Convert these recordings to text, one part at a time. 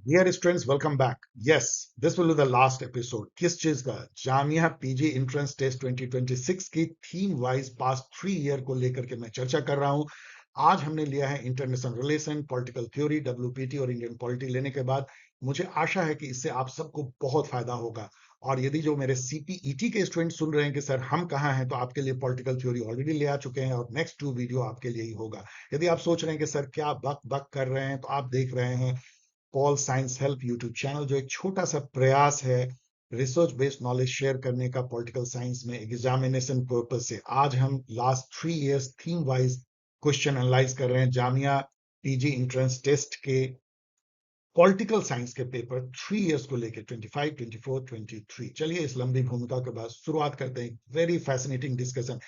Dear students, welcome back. Yes, this will be the last episode. किस चीज का? Jamia PG entrance test 2026 की theme wise past 3 year को लेकर के मैं चर्चा कर रहा हूं। आज हमने लिया है इंटरनेशनल रिलेशन, पॉलिटिकल थ्योरी, डब्ल्यूपीटी और इंडियन पॉलिटी लेने के बाद मुझे आशा है कि इससे आप सबको बहुत फायदा होगा। और यदि जो मेरे सीपीईटी के स्टूडेंट सुन रहे हैं कि सर हम कहाँ हैं, तो आपके लिए पॉलिटिकल थ्योरी ऑलरेडी ले आ चुके हैं और नेक्स्ट 2 वीडियो आपके लिए ही होगा। यदि आप सोच रहे हैं कि सर क्या बक बक कर रहे हैं, तो आप देख रहे हैं pol science help YouTube channel, जो एक छोटा सा प्रयास है रिसर्च बेस्ड नॉलेज शेयर करने का पॉलिटिकल साइंस में एग्जामिनेशन पर्पज से। आज हम last 3 years theme wise question analyse कर रहे हैं जामिया पीजी एंट्रेंस टेस्ट के पॉलिटिकल साइंस के पेपर 3 इयर्स को लेकर 25, 24, 23। चलिए इस लंबी भूमिका के बाद शुरुआत करते हैं। Very fascinating discussion.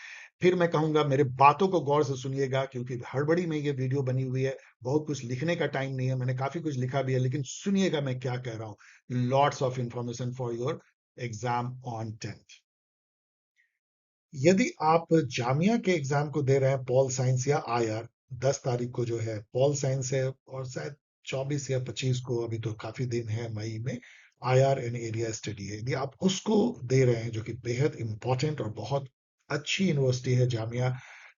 फिर मैं कहूंगा मेरे बातों को गौर से सुनिएगा, क्योंकि हड़बड़ी में ये वीडियो बनी हुई है। बहुत कुछ लिखने का टाइम नहीं है, मैंने काफी कुछ लिखा भी है, लेकिन सुनिएगा मैं क्या कह रहा हूं। Lots of information for your exam on 10th। यदि आप जामिया के एग्जाम को दे रहे हैं पॉल साइंस या आईआर, 10 तारीख को जो है पॉल साइंस है, और शायद 24 या 25 को, अभी तो काफी दिन है मई में, आईआर एंड एरिया स्टडी है। यदि आप उसको दे रहे हैं, जो कि बेहद इंपॉर्टेंट और बहुत अच्छी यूनिवर्सिटी है जामिया,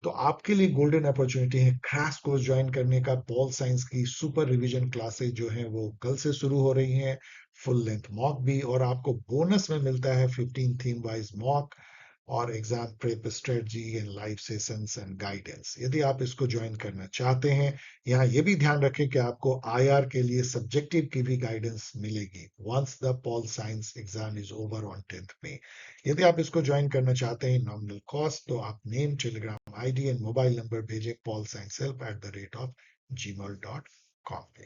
तो आपके लिए गोल्डन अपॉर्चुनिटी है क्रैश कोर्स ज्वाइन करने का। पॉल साइंस की सुपर रिवीजन क्लासेस जो है वो कल से शुरू हो रही हैं, फुल लेंथ मॉक भी, और आपको बोनस में मिलता है 15 थीम वाइज मॉक और exam prep strategy and live sessions and guidance. यदि आप इसको ज्वाइन करना चाहते हैं, यहाँ ये भी ध्यान रखें कि आपको आईआर के लिए सब्जेक्टिव की भी गाइडेंस मिलेगी once the pol science exam is over on 10th में। यदि आप इसको ज्वाइन करना चाहते हैं नॉमिनल कॉस्ट, तो आप name, Telegram ID and mobile number भेजें paulsciencehelp@gmail.com पे।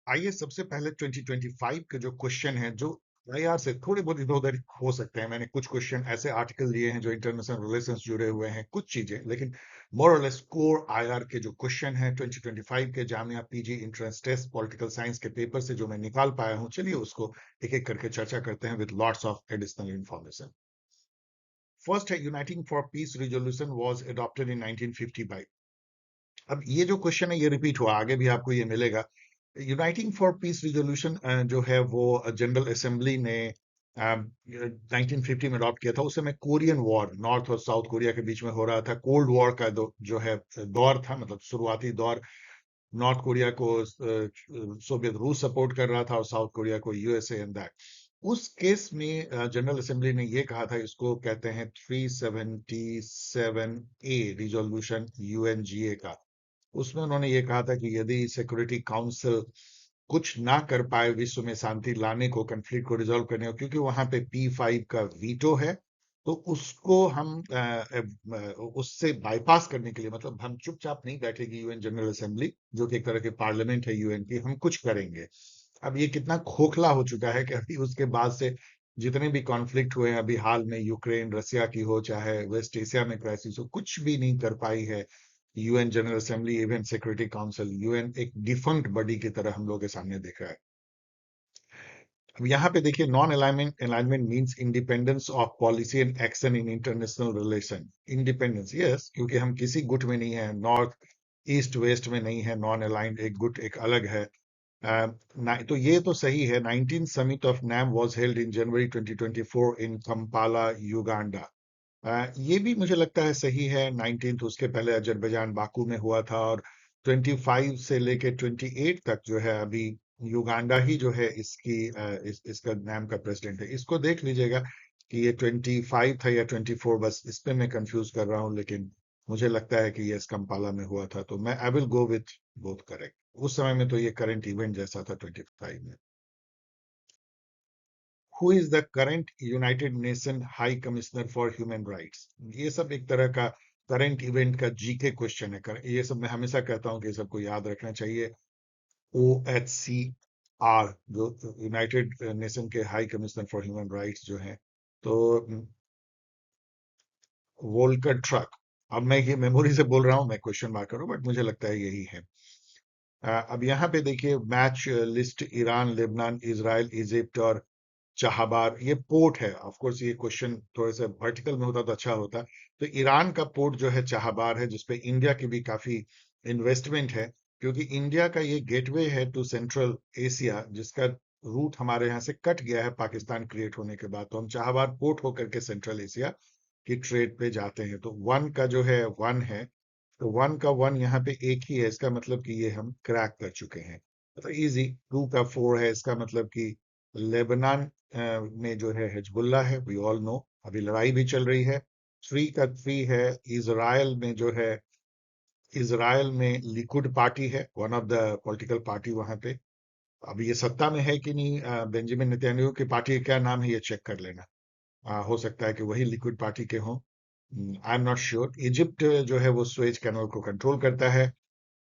आइए सबसे पहले 2025 के जो क्वेश्चन है, जो आईआर से थोड़े बहुत इधर उधर हो सकते हैं। मैंने कुछ क्वेश्चन ऐसे आर्टिकल लिए हैं जो इंटरनेशनल रिलेशंस जुड़े हुए हैं, कुछ चीजें, लेकिन मोर और लेस कोर आईआर के जो क्वेश्चन हैं 2025 के Jamia PG entrance test political science के पेपर से जो मैं निकाल पाया हूं, चलिए उसको एक एक करके चर्चा करते हैं with lots of additional information. First है, uniting for peace resolution was adopted in 1950 by. अब ये जो क्वेश्चन है ये रिपीट हुआ, आगे भी आपको ये मिलेगा। यूनाइटिंग फॉर पीस रिजोल्यूशन जो है वो जनरल असेंबली ने 1950 में अडॉप्ट किया था। उस समय कोरियन वॉर, नॉर्थ और साउथ कोरिया के बीच में हो रहा था। कोल्ड वॉर का जो है दौर था, मतलब शुरुआती दौर। नॉर्थ कोरिया को सोवियत रूस सपोर्ट कर रहा था और साउथ कोरिया को यूएसए एंड दैट। उस केस में जनरल असेंबली ने ये कहा था, इसको कहते हैं 377 ए रिजोल्यूशन यूएनजीए का। उसमें उन्होंने ये कहा था कि यदि सिक्योरिटी काउंसिल कुछ ना कर पाए विश्व में शांति लाने को, कंफ्लिक्ट को रिजॉल्व करने को, क्योंकि वहां पे P5 का वीटो है, तो उसको हम उससे बाईपास करने के लिए, मतलब हम चुपचाप नहीं बैठेगी यूएन जनरल असेंबली, जो कि एक तरह के पार्लियामेंट है यूएन की, हम कुछ करेंगे। अब ये कितना खोखला हो चुका है कि अभी उसके बाद से जितने भी कॉन्फ्लिक्ट हुए हैं, अभी हाल में यूक्रेन रसिया की हो, चाहे वेस्ट एशिया में क्राइसिस हो, कुछ भी नहीं कर पाई है UN general assembly, even security council. UN एक डिफंक्ट बॉडी की तरह हम लोग के सामने दिख रहा है। अब यहाँ पे देखिए, non alignment alignment means independence of policy and action in international relation. Independence, yes, क्योंकि हम किसी गुट में नहीं है, नॉर्थ ईस्ट वेस्ट में नहीं है, नॉन अलाइंड एक गुट एक अलग है। तो ये तो सही है। 19 summit of NAM was held in January 2024 in Kampala, Uganda. ये भी मुझे लगता है सही है। 19th, उसके पहले अजरबैजान बाकू में हुआ था, और 25 से लेके 28 तक जो है अभी युगांडा ही जो है इसका नाम का प्रेसिडेंट है। इसको देख लीजिएगा कि ये 25 था या 24, बस इस पे मैं कंफ्यूज कर रहा हूँ, लेकिन मुझे लगता है कि ये कंपाला में हुआ था, तो मैं I will go with both correct. उस समय में तो ये करंट इवेंट जैसा था 25 में। Who is the current United nation high commissioner for human rights? ये सब एक तरह का करंट इवेंट का जीके क्वेश्चन है। ये सब मैं हमेशा कहता हूँ कि ये सबको याद रखना चाहिए। OHCR, जो यूनाइटेड नेशन के high commissioner for human rights जो है, तो वोल्कर ट्रक। अब मैं ये मेमोरी से बोल रहा हूँ, मैं क्वेश्चन मार्क करूँ, बट मुझे लगता है यही है। अब यहाँ पे देखिए, match list Iran, Lebanon, Israel, Egypt और चाहबार, ये पोर्ट है। ऑफ कोर्स ये क्वेश्चन थोड़े से वर्टिकल में होता तो अच्छा होता। तो ईरान का पोर्ट जो है चाहबार है, जिसपे इंडिया की भी काफी इन्वेस्टमेंट है। क्योंकि इंडिया का ये गेटवे है टू सेंट्रल एशिया, जिसका रूट हमारे यहाँ से कट गया है पाकिस्तान क्रिएट होने के बाद। तो हम चाहवार पोर्ट होकर के सेंट्रल एशिया की ट्रेड पे जाते हैं। तो वन का जो है वन है, तो वन का वन यहाँ पे एक ही है, इसका मतलब कि ये हम क्रैक कर चुके हैं। तो इजी। टू का फोर है, इसका मतलब कि लेबनान में जो है हिजबुल्ला है, वी ऑल नो, अभी लड़ाई भी चल रही है। थ्री का थ्री है, इजराइल में जो है, इजराइल में लिकुड पार्टी है, one of the political party वहां पे। अब ये सत्ता में है कि नहीं, बेंजामिन नेतन्याहू की पार्टी का क्या नाम है ये चेक कर लेना। हो सकता है कि वही लिक्विड पार्टी के हों, I am not sure. Egypt जो है वो स्वेज कैनल को कंट्रोल करता है,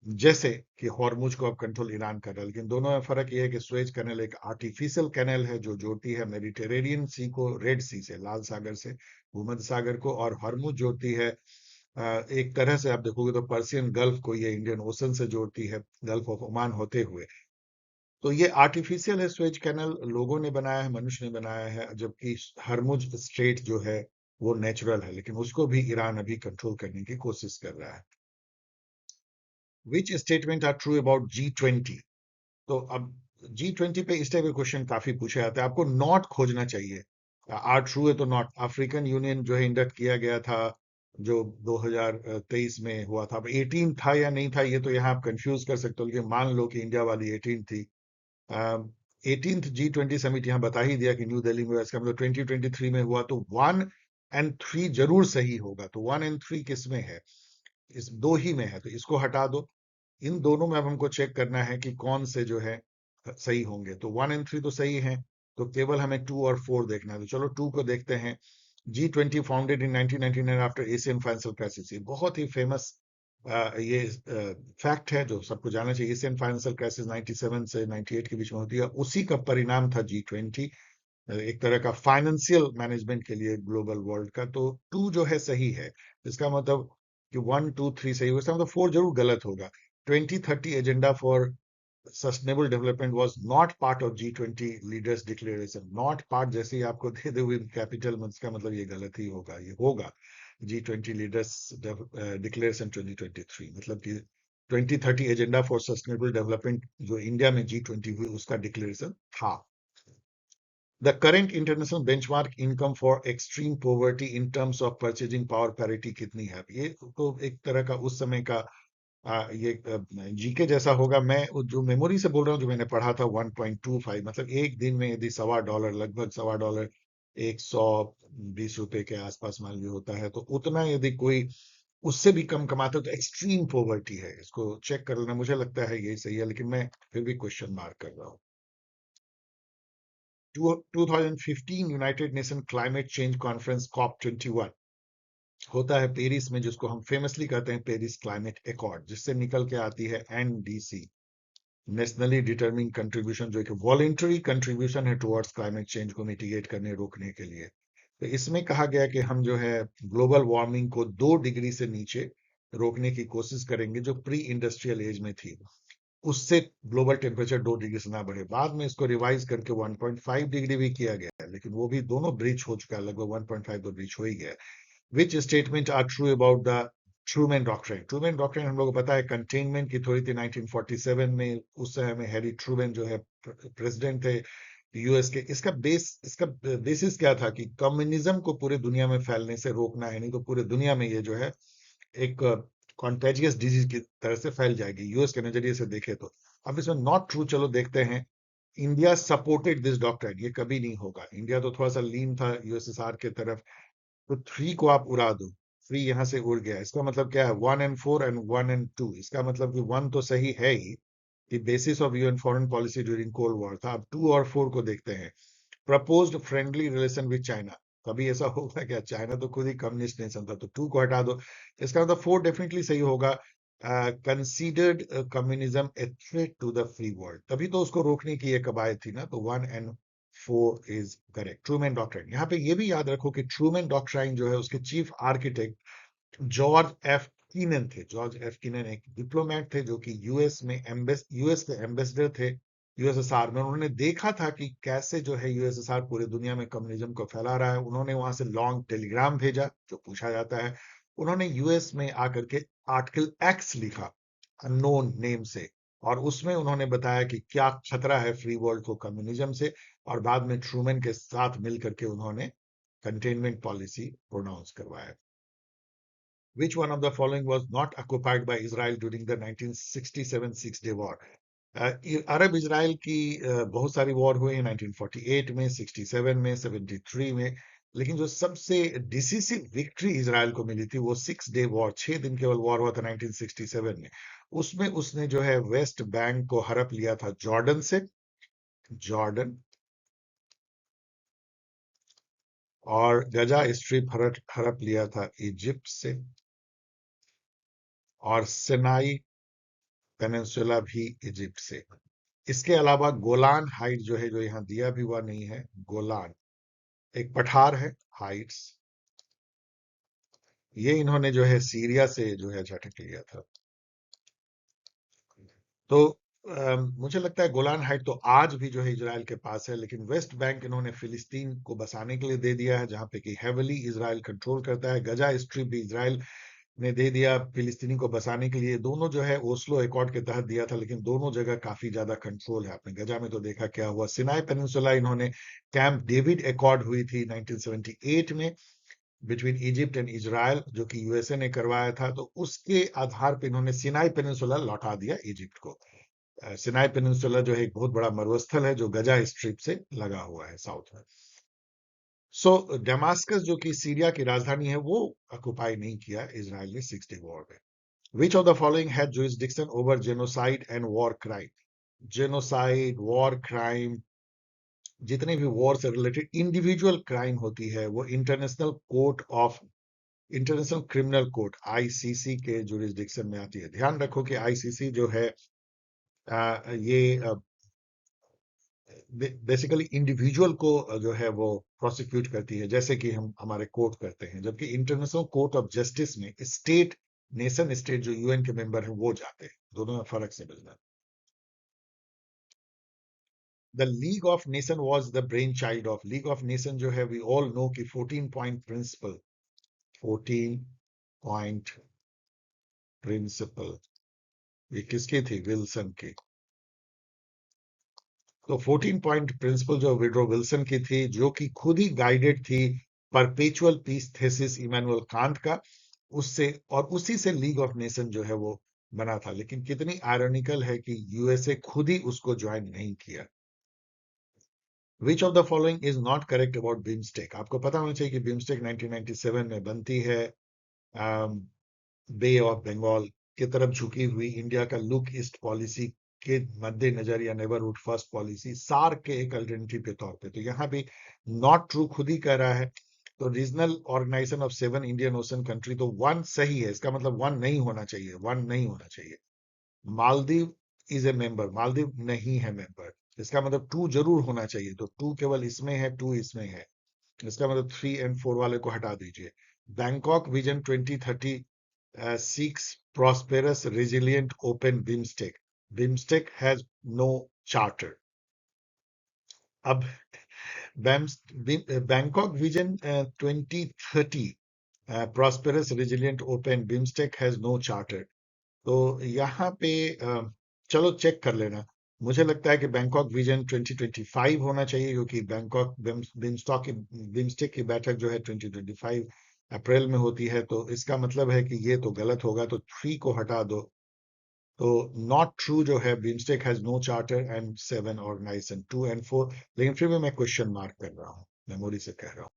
जैसे कि हॉर्मुज को अब कंट्रोल ईरान कर रहा है। लेकिन दोनों में फर्क ये है कि स्वेज कैनल एक आर्टिफिशियल कैनल है जो जोड़ती है मेडिटेरेनियन सी को रेड सी से, लाल सागर से भूमध्य सागर को, और हॉर्मुज जोड़ती है एक तरह से आप देखोगे तो पर्सियन गल्फ को ये इंडियन ओशन से जोड़ती है, गल्फ ऑफ ओमान होते हुए। तो ये आर्टिफिशियल है स्वेज कैनल, लोगों ने बनाया है, मनुष्य ने बनाया है, जबकि हरमुज स्ट्रेट जो है वो नेचुरल है, लेकिन उसको भी ईरान अभी कंट्रोल करने की कोशिश कर रहा है। Which statement are true about G20? तो अब G20 पे इस टाइप के क्वेश्चन काफी पूछे जाते हैं, आपको नॉट खोजना चाहिए। आर ट्रू है तो नॉट। अफ्रीकन यूनियन जो है इंडक्ट किया गया था, जो 2023 में हुआ था, अब 18 था या नहीं था ये तो यहाँ आप कंफ्यूज कर सकते हो, लेकिन मान लो कि इंडिया वाली 18 थी। 18th G20 समिट यहाँ बता ही दिया कि न्यू दिल्ली में हुआ, इसका मतलब 2023 में हुआ, तो 1 और 3 जरूर सही होगा। तो 1 और 3 किस में है? इस दो ही में है, तो इसको हटा दो। इन दोनों में अब हमको चेक करना है कि कौन से जो है सही होंगे। तो 1 और 3 तो सही है, तो केवल हमें 2 और 4 देखना है। तो चलो 2 को देखते हैं। G20 founded in 1999 after Asian financial crisis. ये बहुत ही फेमस ये फैक्ट है जो सबको जानना चाहिए। एशियन फाइनेंशियल क्राइसिस 97 से 98 के बीच में होती है, उसी का परिणाम था G20, एक तरह का फाइनेंशियल मैनेजमेंट के लिए ग्लोबल वर्ल्ड का। तो 2 जो है सही है, इसका मतलब कि 1 2 3 सही होगा, इसका मतलब 4 जरूर गलत होगा। 2030 agenda for sustainable development was not part of G20 leaders declaration. Not part जैसे ही आपको दे दे विद कैपिटल, इसका मतलब ये गलत ही होगा, ये होगा G20 लीडर्स डिक्लेरेशन 2023, मतलब कि 2030 एजेंडा फॉर सस्टेनेबल डेवलपमेंट जो इंडिया में G20 हुई उसका डिक्लेरेशन था। The current international benchmark income for extreme poverty in terms of purchasing power parity कितनी है? ये तो एक तरह का उस समय का ये जीके जैसा होगा। मैं जो मेमोरी से बोल रहा हूँ, जो मैंने पढ़ा था 1.25, मतलब एक दिन में यदि $1.25, लगभग $1.25, ₹120 के आसपास मान लीजिए होता है, तो उतना यदि कोई उससे भी कम कमाता है तो एक्सट्रीम पॉवर्टी है। इसको चेक कर लेना, मुझे लगता है यही सही है, लेकिन मैं फिर भी क्वेश्चन मार्क कर रहा हूँ। 2015 United nation climate change conference COP21 होता है पेरिस में, जिसको हम फेमसली कहते हैं पेरिस क्लाइमेट एकॉर्ड, जिससे निकल के आती है NDC, नेशनली डिटर्मिंग कंट्रीब्यूशन, जो एक वॉलेंटरी कंट्रीब्यूशन है टुवर्ड्स क्लाइमेट चेंज को मिटिगेट करने, रोकने के लिए। तो इसमें कहा गया कि हम जो है ग्लोबल वार्मिंग को 2 डिग्री से नीचे रोकने की कोशिश करेंगे, जो प्री इंडस्ट्रियल एज में थी, उससे ग्लोबल टेम्परेचर 2 डिग्री से ना बढ़े। बाद में इसको रिवाइज करके 1.5 डिग्री भी किया गया है, लेकिन वो भी दोनों ब्रीच हो चुका है, लगभग 1.5 तो ब्रीच हो ही गया है। Which statement are true about the Truman doctrine? Truman doctrine हम लोग को पता है कंटेनमेंट की थोड़ी थी 1947 में, उस समय में हैरी ट्रूमैन जो है प्रेसिडेंट थे यूएस के। इसका बेसिस क्या था कि कम्युनिज्म को पूरे दुनिया में फैलने से रोकना है, नहीं तो पूरे दुनिया में ये जो है एक कॉन्टेजियस डिजीज की तरह से फैल जाएगी, यूएस के नजरिए से देखे तो। अब इसमें नॉट ट्रू, चलो देखते हैं। इंडिया सपोर्टेड दिस डॉक्ट्रिन, ये कभी नहीं होगा। इंडिया तो थोड़ा सा लीन था यूएसएसआर के तरफ। तो 3 को आप उड़ा दो, 3 यहां से उड़ गया, इसका मतलब क्या है? 1 और 4 एंड 1 और 2, इसका मतलब कि 1 तो सही है ही, कि basis of UN foreign policy during cold war था। अब 2 और 4 को देखते हैं। Proposed friendly relation with China, कभी ऐसा होगा क्या? चाइना तो खुद ही कम्युनिस्ट नेशन था। तो 2 को हटा दो, इसका मतलब 4 डेफिनेटली सही होगा। Considered communism a threat to the free world, तभी तो उसको रोकने की ये कवायद थी ना। तो 1 और 4 इज करेक्ट। ट्रूमैन डॉक्ट्राइन, यहाँ पे ये भी याद रखो कि ट्रूमैन डॉक्ट्राइन जो है उसके चीफ आर्किटेक्ट जॉर्ज एफ कीनन थे। जॉर्ज एफ कीनन एक डिप्लोमेट थे, जो कि यूएस के एम्बेसडर थे यूएसएसआर में। उन्होंने देखा था कि कैसे जो है यूएसएसआर पूरे दुनिया में कम्युनिज्म को फैला रहा है। उन्होंने वहां से लॉन्ग टेलीग्राम भेजा, जो पूछा जाता है। उन्होंने यूएस में आकर के आर्टिकल एक्स लिखा, अननोन नेम से, और उसमें उन्होंने बताया कि क्या खतरा है फ्री वर्ल्ड को कम्युनिज्म से, और बाद में ट्रूमैन के साथ मिलकर के उन्होंने कंटेनमेंट पॉलिसी प्रोनाउंस करवाया। Which one of the following was not occupied by Israel during the 1967 Six Day War? Arab Israel की बहुत सारी वॉर हुई हैं 1948 में, 67 में, 73 में, लेकिन जो सबसे डिसिसिव विक्ट्री इसराइल को मिली थी वो 6 डे वॉर, 6 दिन केवल वॉर हुआ था 1967 में। उसमें उसने जो है वेस्ट बैंक को हड़प लिया था जॉर्डन से, जॉर्डन, और गजा स्ट्रिप हड़प लिया था इजिप्ट से, और सिनाई पेनिनसुला भी इजिप्ट से। इसके अलावा गोलान हाइट जो है, जो यहाँ दिया भी हुआ नहीं है, गोलान एक पठार है, हाइट्स, ये इन्होंने जो है सीरिया से जो है झटक लिया था। तो मुझे लगता है गोलान हाइट तो आज भी जो है इजराइल के पास है, लेकिन वेस्ट बैंक इन्होंने फिलिस्तीन को बसाने के लिए दे दिया है, जहां पे कि हेवली इजराइल कंट्रोल करता है। गजा स्ट्रिप भी इजराइल ने दे दिया फिलिस्तीनी को बसाने के लिए। दोनों जो है ओस्लो अकॉर्ड के तहत दिया था, लेकिन दोनों जगह काफी ज्यादा कंट्रोल है। आपने गजा में तो देखा क्या हुआ। सिनाई पेनिनसुला इन्होंने, कैंप डेविड अकॉर्ड हुई थी 1978 में बिटवीन इजिप्ट एंड इजराइल, जो कि यूएसए ने करवाया था, तो उसके आधार पर इन्होंने सिनाई पेनिनसुला लौटा दिया इजिप्ट को। सिनाई पेनिनसुला जो है एक बहुत बड़ा मरुस्थल है जो गजा स्ट्रिप से लगा हुआ है साउथ में। सो डेमास्कस जो कि सीरिया की राजधानी है, वो ऑक्युपाई नहीं किया इसराइल ने 6 डे वॉर में। Which of the following had jurisdiction over genocide and war crime? Genocide, war crime, जितने भी वॉर से रिलेटेड इंडिविजुअल क्राइम होती है, वो इंटरनेशनल क्रिमिनल कोर्ट आईसीसी के जुरिस्डिक्शन में आती है। ध्यान रखो कि आईसीसी जो है ये बेसिकली इंडिविजुअल को जो है वो प्रोसिक्यूट करती है, जैसे कि हम हमारे कोर्ट करते हैं, जबकि इंटरनेशनल कोर्ट ऑफ जस्टिस में स्टेट, नेशन स्टेट जो यूएन के मेंबर हैं वो जाते हैं। दोनों में फर्क समझना। The league of nation was the brain child of, league of nation जो है वी ऑल नो कि 14 पॉइंट प्रिंसिपल, 14 पॉइंट प्रिंसिपल ये किसकी थी? विल्सन की। तो 14 पॉइंट प्रिंसिपल जो विड्रो विल्सन की थी, जो कि खुद ही गाइडेड थी perpetual peace thesis Immanuel Kant का, उससे, और उसी से लीग ऑफ नेशन जो है वो बना था। लेकिन कितनी आयरनिकल है कि यूएसए खुद ही उसको ज्वाइन नहीं किया। विच of the following is not correct about BIMSTEC? आपको पता होना चाहिए कि बिम्स्टेक 1997 में बनती है बे ऑफ बंगाल की तरफ झुकी हुई इंडिया का लुक ईस्ट पॉलिसी के मद्देनजर, या नेबरहुड फर्स्ट पॉलिसी, सार्क के एक अल्टरनेटिव के तौर पे। तो यहाँ भी नॉट ट्रू खुद ही कह रहा है। तो regional organization of 7 Indian Ocean country, तो वन सही है, इसका मतलब वन नहीं होना चाहिए, वन नहीं होना चाहिए। Maldives is a member, Maldives नहीं है मेंबर, इसका मतलब टू जरूर होना चाहिए। तो टू केवल इसमें है, टू इसमें है, इसका मतलब 3 और 4 वाले को हटा दीजिए। Bangkok vision 2030 seeks prosperous, resilient, open BIMSTEC. BIMSTEC has no charter. अब Bangkok vision 2030 prosperous resilient open BIMSTEC has no charter. तो यहाँ पे चलो चेक कर लेना। मुझे लगता है कि बैंकॉक विजन 2025 होना चाहिए, क्योंकि बैंकॉक बिम्स्टेक की बैठक जो है 2025 अप्रैल में होती है। तो इसका मतलब है कि ये तो गलत होगा, तो 3 को हटा दो। तो नॉट ट्रू जो है, BIMSTEC has no charter and 7 organization 2 और 4। लेकिन फिर भी मैं क्वेश्चन मार्क कर रहा हूँ, मेमोरी से कह रहा हूँ।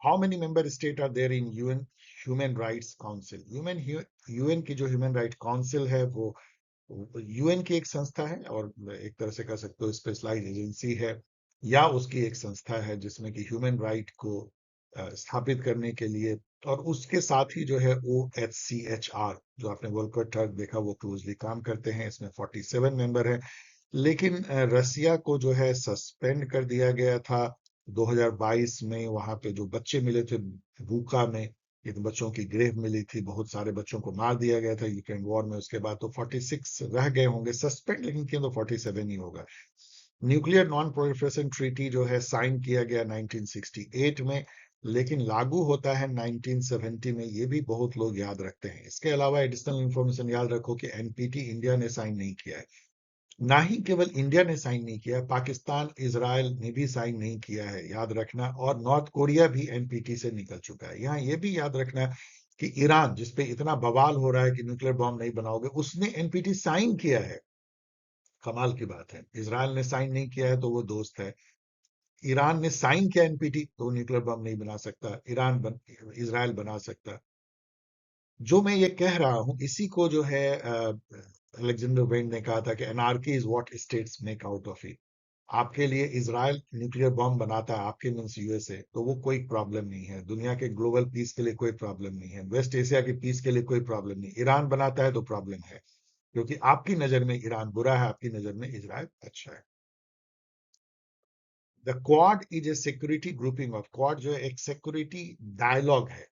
How many member state are there in UN human rights council? UN की जो ह्यूमन राइट काउंसिल है वो यूएन की एक संस्था है, और एक तरह से कह सकते हो स्पेशलाइज एजेंसी है, या उसकी एक संस्था है जिसमें कि ह्यूमन राइट को स्थापित करने के लिए, और उसके साथ ही जो है OHCHR, जो आपने वर्ल्ड टर्क देखा, वो क्लोजली काम करते हैं। इसमें 47 मेंबर है। लेकिन रसिया को जो है सस्पेंड कर दिया गया था 2022 में। वहां पे जो बच्चे मिले थे बुका में, इन बच्चों की ग्रेव मिली थी, बहुत सारे बच्चों को मार दिया गया था यूक्रेन वॉर में। उसके बाद तो 46 रह गए होंगे सस्पेंड, लेकिन क्यों तो 47 ही होगा। न्यूक्लियर नॉन प्रोलिफरेशन ट्रीटी जो है साइन किया गया 1968 में, लेकिन लागू होता है 1970 में। ये भी बहुत लोग याद रखते हैं। इसके अलावा एडिशनल इंफॉर्मेशन याद रखो कि एनपीटी इंडिया ने साइन नहीं किया है। ना ही केवल इंडिया ने साइन नहीं किया, पाकिस्तान इजराइल ने भी साइन नहीं किया है, याद रखना। और नॉर्थ कोरिया भी एनपीटी से निकल चुका है। यहाँ ये भी याद रखना कि ईरान, जिसपे इतना बवाल हो रहा है कि न्यूक्लियर बॉम्ब नहीं बनाओगे, उसने एनपीटी साइन किया है। कमाल की बात है। इजराइल ने साइन नहीं किया है तो वो दोस्त है। ईरान ने साइन किया एनपीटी तो न्यूक्लियर बम नहीं बना सकता। इजराइल बना सकता। जो मैं ये कह रहा हूं, इसी को जो है अलेक्जेंडर वेन ने कहा था कि anarchy is what states make out of it. आपके लिए इजराइल न्यूक्लियर बम बनाता है, आपके मीन्स यूएसए, तो वो कोई प्रॉब्लम नहीं है। दुनिया के ग्लोबल पीस के लिए कोई प्रॉब्लम नहीं है। वेस्ट एशिया के पीस के लिए कोई प्रॉब्लम नहीं। ईरान बनाता है तो प्रॉब्लम है, क्योंकि आपकी नजर में ईरान बुरा है, आपकी नजर में इजराइल अच्छा है। The quad is a security grouping of, quad जो है एक सिक्योरिटी डायलॉग है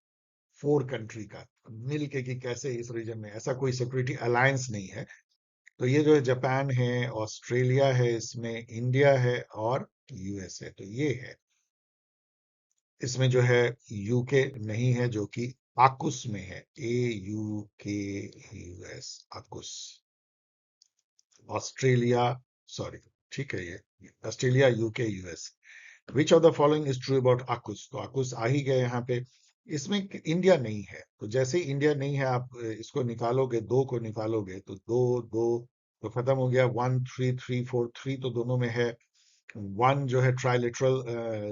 फोर कंट्री का मिलके कि कैसे इस रीजन में, ऐसा कोई सिक्योरिटी अलायंस नहीं है। तो ये जो है जापान है, ऑस्ट्रेलिया है, इसमें इंडिया है और यूएस है। तो ये है। इसमें जो है यूके नहीं है, जो कि आकुस में है, AUKUS, आकुस। ऑस्ट्रेलिया, सॉरी, ठीक है ये Australia, UK, US. Which of the following is true about AUKUS? तो आकुस आ ही गए यहाँ पे। इसमें इंडिया नहीं है, तो जैसे ही इंडिया नहीं है, आप इसको निकालोगे, दो को निकालोगे तो दो दो तो खत्म हो गया। 1 3 3 4 3 तो दोनों में है। वन जो है trilateral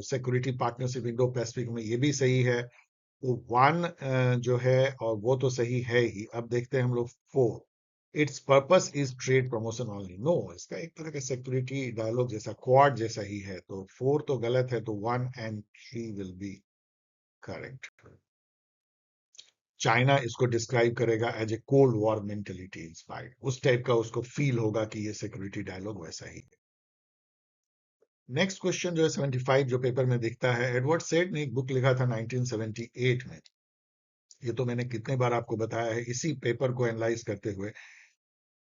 security partnership Indo Pacific में, ये भी सही है। तो वन जो है, और वो तो सही है ही। अब देखते हैं हम लोग four. Its purpose is trade promotion only. No, इसका एक तरह का सिक्योरिटी डायलॉग जैसा, क्वाड जैसा ही है। तो फोर तो गलत है, तो 1 and 3 will be correct. China इसको डिस्क्राइब करेगा as a cold war mentality inspired, उस टाइप का उसको फील होगा कि ये सिक्योरिटी डायलॉग वैसा ही है। नेक्स्ट क्वेश्चन जो है 75 जो पेपर में दिखता है, एडवर्ड सेड ने एक बुक लिखा था 1978 में। ये तो मैंने कितने बार आपको बताया है इसी पेपर को एनालाइज करते हुए।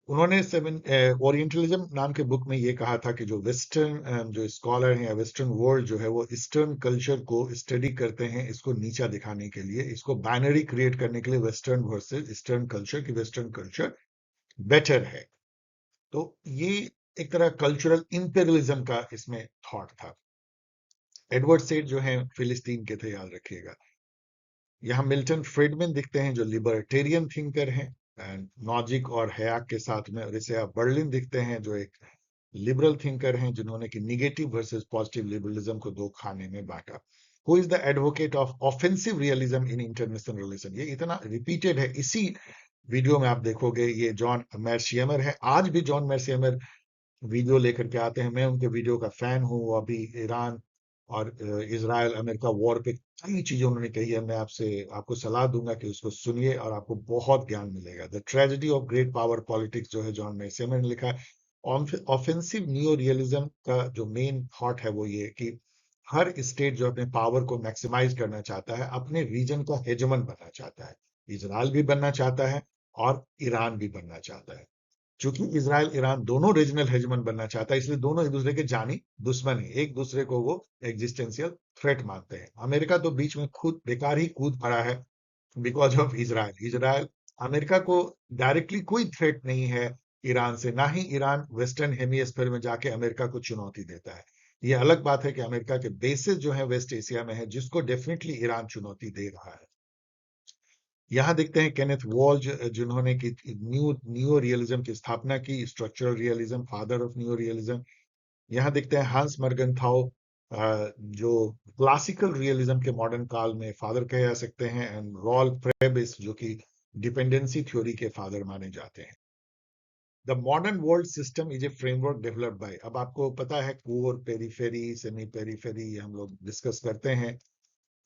उन्होंने सेवन ओरिएंटलिज्म नाम के बुक में ये कहा था कि जो वेस्टर्न जो स्कॉलर हैं या वेस्टर्न वर्ल्ड जो है, वो ईस्टर्न कल्चर को स्टडी करते हैं इसको नीचा दिखाने के लिए, इसको बाइनरी क्रिएट करने के लिए, वेस्टर्न वर्सेस ईस्टर्न कल्चर, की वेस्टर्न कल्चर बेटर है। तो ये एक तरह कल्चरल इंपेरियलिज्म का इसमें थॉट था। एडवर्ड सेड जो है फिलिस्तीन के थे, याद रखिएगा। यहाँ मिल्टन फ्रीडमैन दिखते हैं जो लिबर्टेरियन थिंकर हैं, नॉजिक और हयाक के साथ में। और इसे आप बर्लिन दिखते हैं जो एक लिबरल थिंकर हैं, जिन्होंने कि निगेटिव वर्सेस पॉजिटिव लिबरलिज्म को दो खाने में बांटा। Who is the advocate of offensive realism in international relation? ये इतना रिपीटेड है इसी वीडियो में, आप देखोगे ये जॉन मैर्शियमर है। आज भी जॉन मैर्शियमर वीडियो लेकर के आते हैं। मैं उनके वीडियो का फैन हूँ। वो अभी ईरान और इजराइल अमेरिका वॉर पे कई चीजें उन्होंने कही है। मैं आपको सलाह दूंगा कि उसको सुनिए और आपको बहुत ज्ञान मिलेगा। The tragedy of great power politics जो है जॉन मैसेमर ने लिखा है। ऑफेंसिव न्यू रियलिज्म का जो मेन थॉट है वो ये कि हर स्टेट जो अपने पावर को मैक्सिमाइज करना चाहता है, अपने रीजन का हेजमन बनना चाहता है। इजराइल भी बनना चाहता है और ईरान भी बनना चाहता है। चूंकि इजराइल ईरान दोनों रीजनल हेजमन बनना चाहता है, इसलिए दोनों एक दूसरे के जानी दुश्मन है। एक दूसरे को वो एग्जिस्टेंशियल थ्रेट मानते हैं। अमेरिका तो बीच में खुद बेकार ही कूद पड़ा है because of Israel. Israel, America को डायरेक्टली कोई थ्रेट नहीं है ईरान से, ना ही ईरान वेस्टर्न हेमिस्फीयर में जाके अमेरिका को चुनौती देता है। ये अलग बात है कि अमेरिका के बेसिस जो है वेस्ट एशिया में है, जिसको डेफिनेटली ईरान चुनौती दे रहा है। यहाँ देखते हैं केनेथ वॉल्ज, जिन्होंने की न्यू रियलिज्म की स्थापना की, structural realism, father of new realism. यहाँ देखते हैं हांस मर्गनथाउ, जो क्लासिकल रियलिज्म के मॉडर्न काल में फादर कहे जा सकते हैं, एंड रॉल प्रेबिस जो कि डिपेंडेंसी थ्योरी के फादर माने जाते हैं। The modern world system is a framework developed by, अब आपको पता है कोर, पेरीफेरी, सेमी पेरीफेरी, हम लोग डिस्कस करते हैं।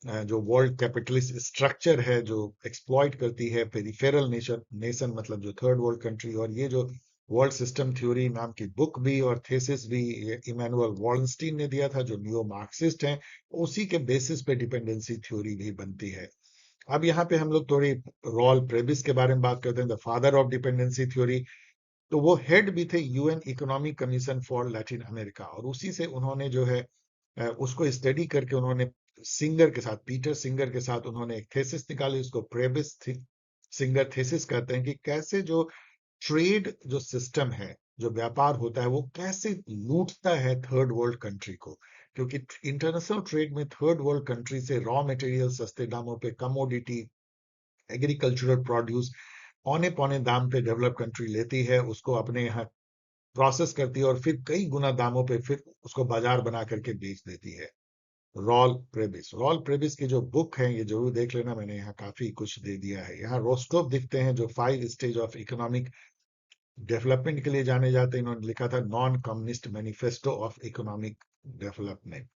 जो वर्ल्ड कैपिटलिस्ट स्ट्रक्चर है जो एक्सप्लॉइट करती है पेरिफेरल नेशन, नेशन मतलब जो थर्ड वर्ल्ड कंट्री। और ये जो वर्ल्ड सिस्टम थ्योरी नाम की बुक भी और थेसिस भी इमैनुअल वॉलनस्टीन ने दिया था, जो नियो मार्क्सिस्ट हैं। उसी के बेसिस पे डिपेंडेंसी थ्योरी भी बनती है। अब यहाँ पे हम लोग थोड़ी रॉल प्रेबिस के बारे में बात करते हैं, the father of dependency theory. तो वो हेड भी थे UN economic commission for Latin America, और उसी से उन्होंने जो है उसको स्टडी करके उन्होंने सिंगर के साथ, पीटर सिंगर के साथ उन्होंने एक थेसिस निकाली, उसको प्रेबिस सिंगर थेसिस कहते हैं, कि कैसे जो ट्रेड जो सिस्टम है, जो व्यापार होता है, वो कैसे लूटता है थर्ड वर्ल्ड कंट्री को। क्योंकि इंटरनेशनल ट्रेड में थर्ड वर्ल्ड कंट्री से रॉ मटेरियल सस्ते दामों पे, कमोडिटी, एग्रीकल्चरल प्रोड्यूस औने पौने दाम पे डेवलप कंट्री लेती है, उसको अपने यहाँ प्रोसेस करती है और फिर कई गुना दामों पे फिर उसको बाजार बना करके बेच देती है। रॉल प्रेबिस की जो बुक है, ये जरूर देख लेना, मैंने यहाँ काफी कुछ दे दिया है। यहाँ रोस्टोव दिखते हैं, जो 5 स्टेज ऑफ इकोनॉमिक डेवलपमेंट के लिए जाने जाते हैं। इन्होंने लिखा था non communist manifesto of economic development.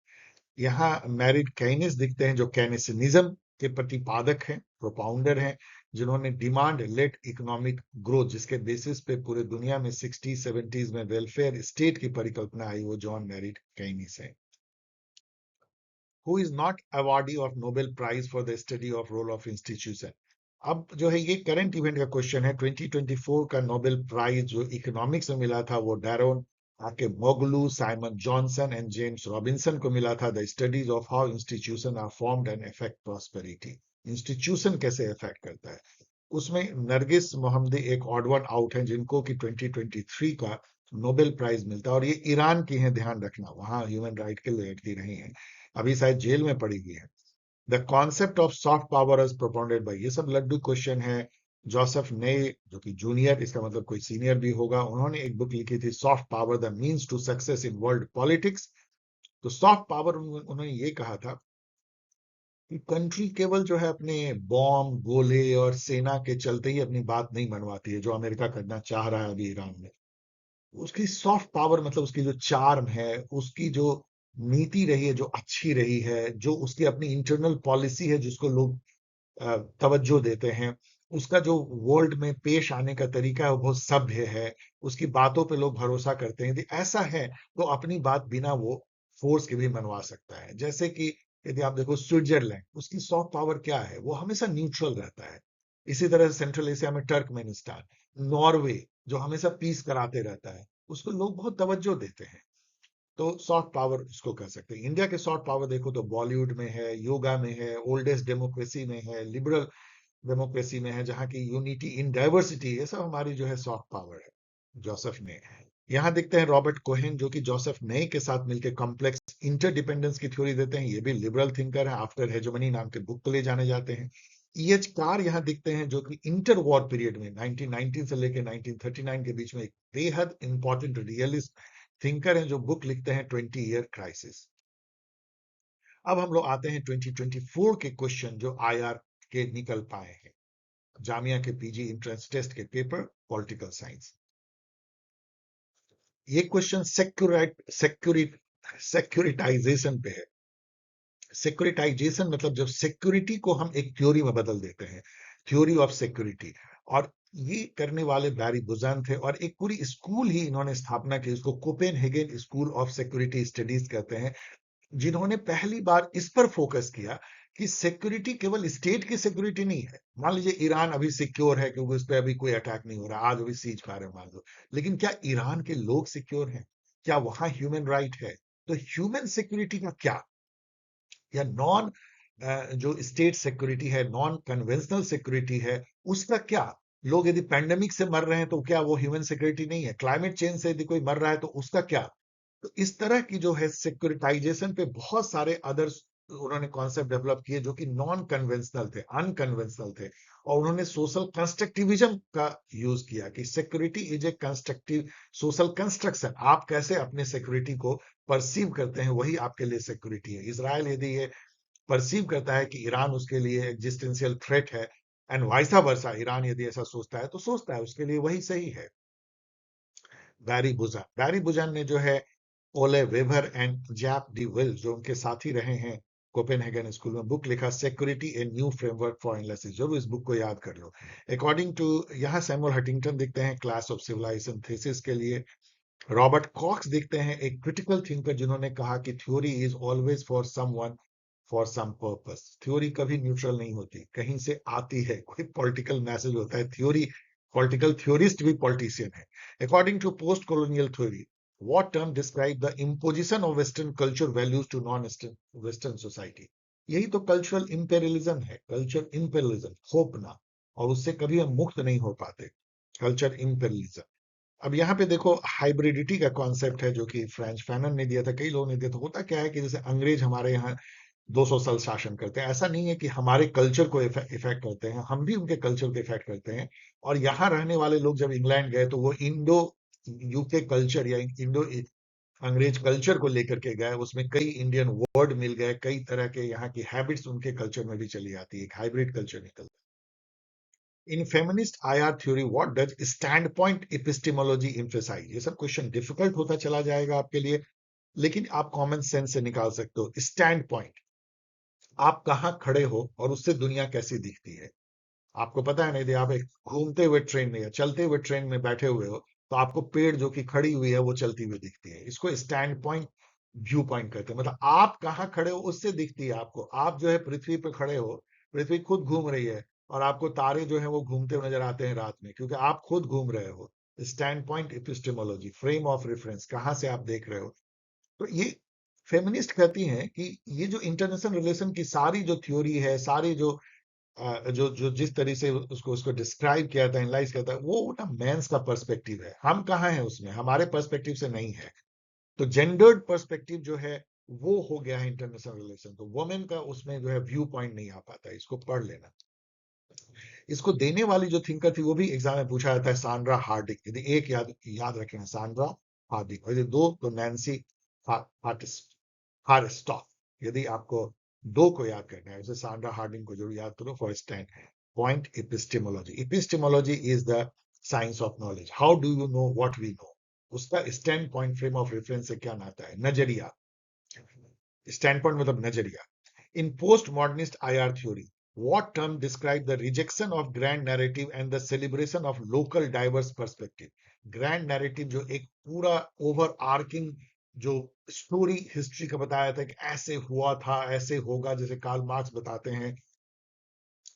यहाँ मैरिड केनिस दिखते हैं, जो केनिसनिज्म के प्रतिपादक हैं, प्रोपाउंडर हैं, जिन्होंने डिमांड लेट इकोनॉमिक ग्रोथ, जिसके बेसिस पे पूरे दुनिया में 60s 70s में वेलफेयर स्टेट की परिकल्पना आई, वो जॉन मैरिड केनिस है। Who is not awardee of Nobel prize for the study of role of institution. अब जो है ये करंट इवेंट का क्वेश्चन है। 2024 का नोबेल प्राइज जो इकोनॉमिक्स में मिला था, वो Daron Acemoglu, Simon Johnson and James Robinson को मिला था। The studies of how institution are formed and affect prosperity. Institution कैसे अफेक्ट करता है, उसमें नरगिस मोहम्मदी एक ऑड वन आउट है, जिनको कि 2023 का नोबेल प्राइज मिलता है, और ये ईरान की हैं, ध्यान रखना, वहां ह्यूमन राइट के लिए लड़ती रही हैं, अभी शायद जेल में पड़ी हुई है। The concept of soft power is propounded bye, ये सब लड्डू क्वेश्चन है। जोसेफ ने, जो कि जूनियर, इसका मतलब कोई सीनियर भी होगा, उन्होंने एक बुक लिखी थी, soft power the means to success in world politics. तो सॉफ्ट पावर उन्होंने ये कहा था कि कंट्री केवल जो है अपने बॉम्ब, गोले और सेना के चलते ही अपनी बात नहीं मनवाती है, जो अमेरिका करना चाह रहा है अभी ईरान में। उसकी सॉफ्ट पावर मतलब उसकी जो चार्म है, उसकी जो नीति रही है, जो अच्छी रही है, जो उसकी अपनी इंटरनल पॉलिसी है, जिसको लोग तवज्जो देते हैं, उसका जो वर्ल्ड में पेश आने का तरीका है वो बहुत सभ्य है, उसकी बातों पे लोग भरोसा करते हैं। यदि ऐसा है तो अपनी बात बिना वो फोर्स के भी मनवा सकता है। जैसे कि यदि आप देखो स्विट्जरलैंड, उसकी सॉफ्ट पावर क्या है, वो हमेशा न्यूट्रल रहता है। इसी तरह से सेंट्रल एशिया में टर्कमेनिस्तान, नॉर्वे, जो हमेशा पीस कराते रहता है, उसको लोग बहुत तवज्जो देते हैं। तो सॉफ्ट पावर इसको कह सकते हैं। इंडिया के सॉफ्ट पावर देखो तो बॉलीवुड में है, योगा में है, ओल्डेस्ट डेमोक्रेसी में है, लिबरल डेमोक्रेसी में है, जहां की यूनिटी इन डाइवर्सिटी, ये सब हमारी जो है सॉफ्ट पावर है। जोसेफ ने, यहाँ दिखते हैं रॉबर्ट कोहेन, जो कि जोसेफ ने के साथ मिलकर कॉम्प्लेक्स इंटरडिपेंडेंस की थ्योरी देते हैं। ये भी लिबरल थिंकर है, आफ्टर हेजमनी नाम के बुक के लिए जाने जाते हैं। EH कार यहाँ दिखते हैं, जो कि इंटर वॉर पीरियड में 1919 से लेकर 1939 के बीच में एक बेहद इंपॉर्टेंट रियलिस्ट थिंकर हैं, जो बुक लिखते हैं 20 ईयर क्राइसिस। अब हम लोग आते हैं 2024 के क्वेश्चन जो IR के निकल पाए हैं, जामिया के PG एंट्रेंस टेस्ट के पेपर पॉलिटिकल साइंस। ये क्वेश्चन सेक्यूरिटाइजेशन पे है। सेक्यूरिटाइजेशन मतलब जब सिक्योरिटी को हम एक थ्योरी में बदल देते हैं, थ्योरी ऑफ सिक्योरिटी। और ये करने वाले बैरी बुजान थे, और एक पूरी स्कूल ही इन्होंने स्थापना की, इसको Copenhagen school of security studies कहते हैं, जिन्होंने पहली बार इस पर फोकस किया कि सिक्योरिटी केवल स्टेट की सिक्योरिटी नहीं है। मान लीजिए ईरान अभी सिक्योर है क्योंकि उस पर अभी कोई अटैक नहीं हो रहा, आज अभी सीज फायर है मान लो, लेकिन क्या ईरान के लोग सिक्योर हैं? क्या वहां ह्यूमन राइट है? तो ह्यूमन सिक्योरिटी का क्या, या नॉन जो स्टेट सिक्योरिटी है, नॉन कन्वेंशनल सिक्योरिटी है, उसका क्या? लोग यदि पैंडेमिक से मर रहे हैं तो क्या वो ह्यूमन सिक्योरिटी नहीं है? क्लाइमेट चेंज से यदि कोई मर रहा है तो उसका क्या? तो इस तरह की जो है सिक्योरिटाइजेशन पे बहुत सारे अदर्स उन्होंने कॉन्सेप्ट डेवलप किए, जो कि नॉन कन्वेंशनल थे, अनकन्वेंशनल थे। और उन्होंने सोशल कंस्ट्रक्टिविज्म का यूज किया कि security is a constructive social construction. आप कैसे अपने सिक्योरिटी को परसीव करते हैं, वही आपके लिए सिक्योरिटी है। इसराइल यदि ये परसीव करता है कि ईरान उसके लिए एग्जिस्टेंशियल थ्रेट है, एंड वाइसा वर्सा, ईरान यदि ऐसा सोचता है तो सोचता है उसके लिए वही सही है। बैरी बुजान ने जो है ओले weber and JAP D will, जो उनके साथी रहे हैं कोपेनहेगन स्कूल में, बुक लिखा security a new framework for analysis. जरूर इस बुक को याद कर लो। अकॉर्डिंग टू, यहाँ सैमुअल हटिंगटन दिखते हैं क्लास ऑफ सिविलाइजेशन थीसिस के लिए। रॉबर्ट कॉक्स दिखते हैं एक क्रिटिकल थिंकर, जिन्होंने कहा कि theory is always for someone for some purpose. Theory कभी न्यूट्रल नहीं होती, कहीं से आती है, कोई पॉलिटिकल मैसेज होता है, थ्योरी पॉलिटिकल थ्योरिस्ट भी पॉलिटिशियन है। According to post colonial theory, what term describe the imposition of western culture values to non western society. यही तो कल्चरल इंपेरियलिज्म है, कल्चर इंपेरियलिज्म, थोपना, और उससे कभी हम मुक्त नहीं हो पाते, कल्चर इंपेरियलिज्म। अब यहाँ पे देखो हाइब्रिडिटी का कॉन्सेप्ट है जो कि फ्रेंच फैनन ने दिया था, कई लोगों ने दिया था। होता क्या है कि जैसे अंग्रेज हमारे यहाँ 200 साल शासन करते हैं, ऐसा नहीं है कि हमारे कल्चर को इफेक्ट करते हैं, हम भी उनके कल्चर को इफेक्ट करते हैं। और यहाँ रहने वाले लोग जब इंग्लैंड गए तो वो इंडो यूके कल्चर या इंडो अंग्रेज कल्चर को लेकर के गए, उसमें कई इंडियन वर्ड मिल गए, कई तरह के यहाँ की हैबिट्स उनके कल्चर में भी चली आती है, एक हाइब्रिड कल्चर निकलता है। In feminist IR theory what does stand point epistemology emphasise. ये सब क्वेश्चन डिफिकल्ट होता चला जाएगा आपके लिए, लेकिन आप कॉमन सेंस से निकाल सकते हो। स्टैंड पॉइंट, आप कहाँ खड़े हो और उससे दुनिया कैसी दिखती है। आपको पता है, नहीं यदि आप एक घूमते हुए ट्रेन में या चलते हुए ट्रेन में बैठे हुए हो तो आपको पेड़ जो कि खड़ी हुई है वो चलती हुई दिखती है। इसको स्टैंड पॉइंट व्यू पॉइंट कहते हैं। मतलब आप कहाँ खड़े हो उससे दिखती है आपको। आप जो है पृथ्वी पर खड़े हो, पृथ्वी खुद घूम रही है, और आपको तारे जो है वो घूमते हुए नजर आते हैं रात में, क्योंकि आप खुद घूम रहे हो। Stand point epistemology, frame of reference, कहाँ से आप देख रहे हो। तो ये फेमिनिस्ट कहती हैं कि ये जो इंटरनेशनल रिलेशन की सारी जो थ्योरी है, सारी जो जो जो जिस तरह से उसको उसको डिस्क्राइब किया था, एनालाइज किया था, वो ना मेंस का पर्सपेक्टिव है। हम कहाँ हैं उसमें, हमारे पर्सपेक्टिव से नहीं है। तो जेंडर्ड पर्सपेक्टिव जो है वो हो गया है इंटरनेशनल रिलेशन, तो वुमेन का उसमें जो है व्यू पॉइंट नहीं आ पाता है। इसको पढ़ लेना। इसको देने वाली जो थिंकर थी वो भी एग्जाम में पूछा जाता है, सांड्रा हार्डिंग। यदि एक याद याद रखें, सांड्रा हार्डिंग, और यदि दो तो नैन्सी हारिस्टॉक। यदि आपको दो को याद करना है, जैसे सांड्रा हार्डिंग को जरूर याद करो for stand point epistemology. Epistemology is the science of knowledge. How do you know what we know. उसका stand point frame of reference से क्या नाता है, नजरिया। स्टैंड पॉइंट मतलब नजरिया। In postmodernist IR theory, what term describe the rejection of grand narrative and the celebration of local diverse perspective? Grand narrative जो एक पूरा ओवर आर्किंग जो स्टोरी हिस्ट्री का बताया था कि ऐसे हुआ था, ऐसे होगा, जैसे कार्ल मार्क्स बताते हैं,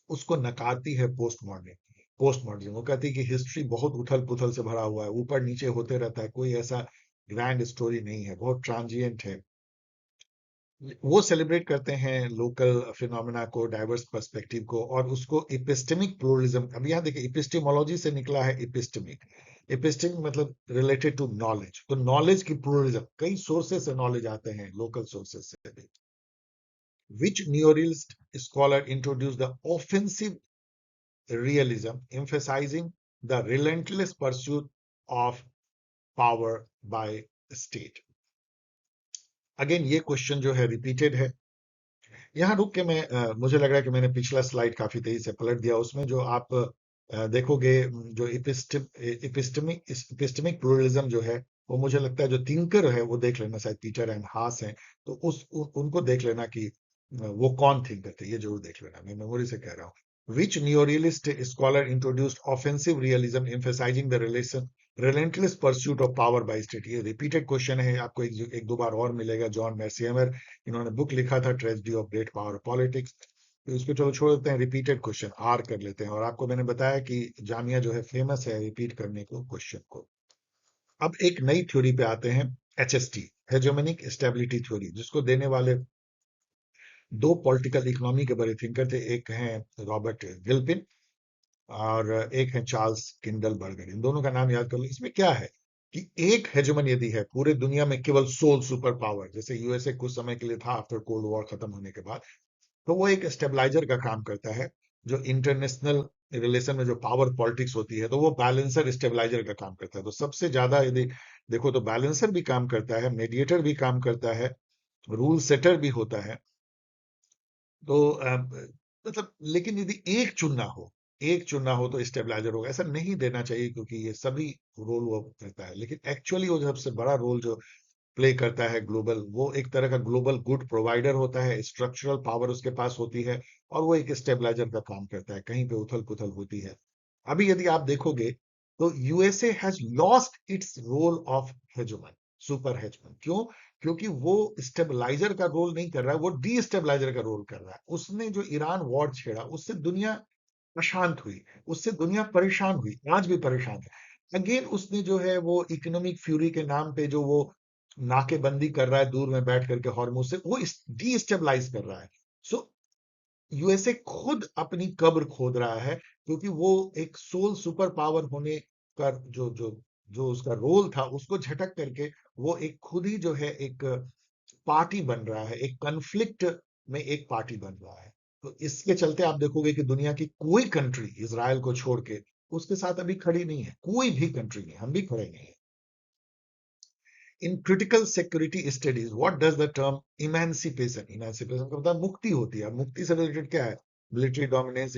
उसको नकारती है पोस्ट मॉडर्निज्म। वो कहती है कि हिस्ट्री बहुत उथल पुथल से भरा हुआ है, ऊपर नीचे होते रहता है, कोई ऐसा ग्रैंड स्टोरी नहीं है, बहुत ट्रांजिएंट है। वो सेलिब्रेट करते हैं लोकल फिनोमेना को, डाइवर्स पर्सपेक्टिव को, और उसको एपिस्टेमिक प्लूरलिज्म। अब यहाँ देखिए, एपिस्टेमोलॉजी से निकला है एपिस्टेमिक। एपिस्टेमिक मतलब रिलेटेड टू नॉलेज, तो नॉलेज की प्लूरलिज्म, कई सोर्सेस से नॉलेज आते हैं, लोकल सोर्सेस से भी। Which neorealist scholar introduce the offensive realism, emphasizing the relentless pursuit of power by state। Again ये क्वेश्चन जो है रिपीटेड है। यहाँ रुक के मैं मुझे लग रहा है कि मैंने पिछला स्लाइड काफी तेजी से पलट दिया। उसमें जो आप देखोगे, जो इपिस्टेमिक प्लूरलिज्म जो है, वो मुझे लगता है जो थिंकर है वो देख लेना, शायद पीटर एंड हास हैं, तो उनको देख लेना कि वो कौन थिंकर थे, ये जरूर देख लेना, मैं मेमोरी से कह रहा हूँ। Which neorealist scholar introduced offensive realism emphasising the relation relentless pursuit of power by state. ये रिपीटेड क्वेश्चन है, आपको एक दो बार और मिलेगा। जॉन मैसियमर, इन्होंने बुक लिखा था tragedy of great power politics. तो इसको चलो छोड़ देते हैं, रिपीटेड क्वेश्चन आर कर लेते हैं। और आपको मैंने बताया कि जामिया जो है फेमस है रिपीट करने को क्वेश्चन को। अब एक नई थ्योरी पे आते हैं, HST, हेजेमोनिक स्टेबिलिटी थ्योरी, जिसको देने वाले दो पॉलिटिकल इकोनॉमी के बड़े थिंकर थे। एक हैं रॉबर्ट गिल्पिन और एक है चार्ल्स किंडल बर्गर। इन दोनों का नाम याद कर लो। इसमें क्या है कि एक हेजेमन यदि है पूरे दुनिया में, केवल सोल सुपर पावर, जैसे यूएसए कुछ समय के लिए था आफ्टर कोल्ड वॉर खत्म होने के बाद, तो वो एक स्टेबलाइजर का काम करता है। जो इंटरनेशनल रिलेशन में जो पावर पॉलिटिक्स होती है, तो वो बैलेंसर स्टेबलाइजर का काम करता है। तो सबसे ज्यादा यदि देखो तो बैलेंसर भी काम करता है, मेडिएटर भी काम करता है, रूल सेटर भी होता है। तो मतलब लेकिन यदि एक चुनना हो तो स्टेबलाइजर होगा। ऐसा नहीं देना चाहिए क्योंकि ये सभी रोल वो करता है, लेकिन एक्चुअली वो सबसे बड़ा रोल जो प्ले करता है ग्लोबल, वो एक तरह का ग्लोबल गुड प्रोवाइडर होता है, स्ट्रक्चरल पावर उसके पास होती है, और वो एक स्टेबलाइजर का काम करता है कहीं पे उथल पुथल होती है। अभी यदि आप देखोगे तो USA has lost its role of hegemon, super hegemon. क्यों? क्योंकि वो स्टेबलाइजर का रोल नहीं कर रहा है, वो डी स्टेबलाइजर का रोल कर रहा है। उसने जो ईरान वॉर छेड़ा, उससे दुनिया अशांत हुई, उससे दुनिया परेशान हुई, आज भी परेशान है। अगेन उसने जो है वो इकोनॉमिक फ्यूरी के नाम पे जो वो नाकेबंदी कर रहा है दूर में बैठ करके हॉर्मुज से, वो डीस्टेबलाइज कर रहा है। सो यूएसए खुद अपनी कब्र खोद रहा है, क्योंकि वो एक सोल सुपर पावर होने का जो जो जो उसका रोल था उसको झटक करके वो एक खुद ही जो है एक पार्टी बन रहा है, एक कन्फ्लिक्ट में एक पार्टी बन रहा है। तो इसके चलते आप देखोगे कि दुनिया की कोई कंट्री इसराइल को छोड़ के उसके साथ अभी खड़ी नहीं है, कोई भी कंट्री नहीं, हम भी खड़े नहीं है। In critical security studies what does the term emancipation, emancipation का मतलब मुक्ति होती है। मुक्ति से रिलेटेड क्या है? Military dominance,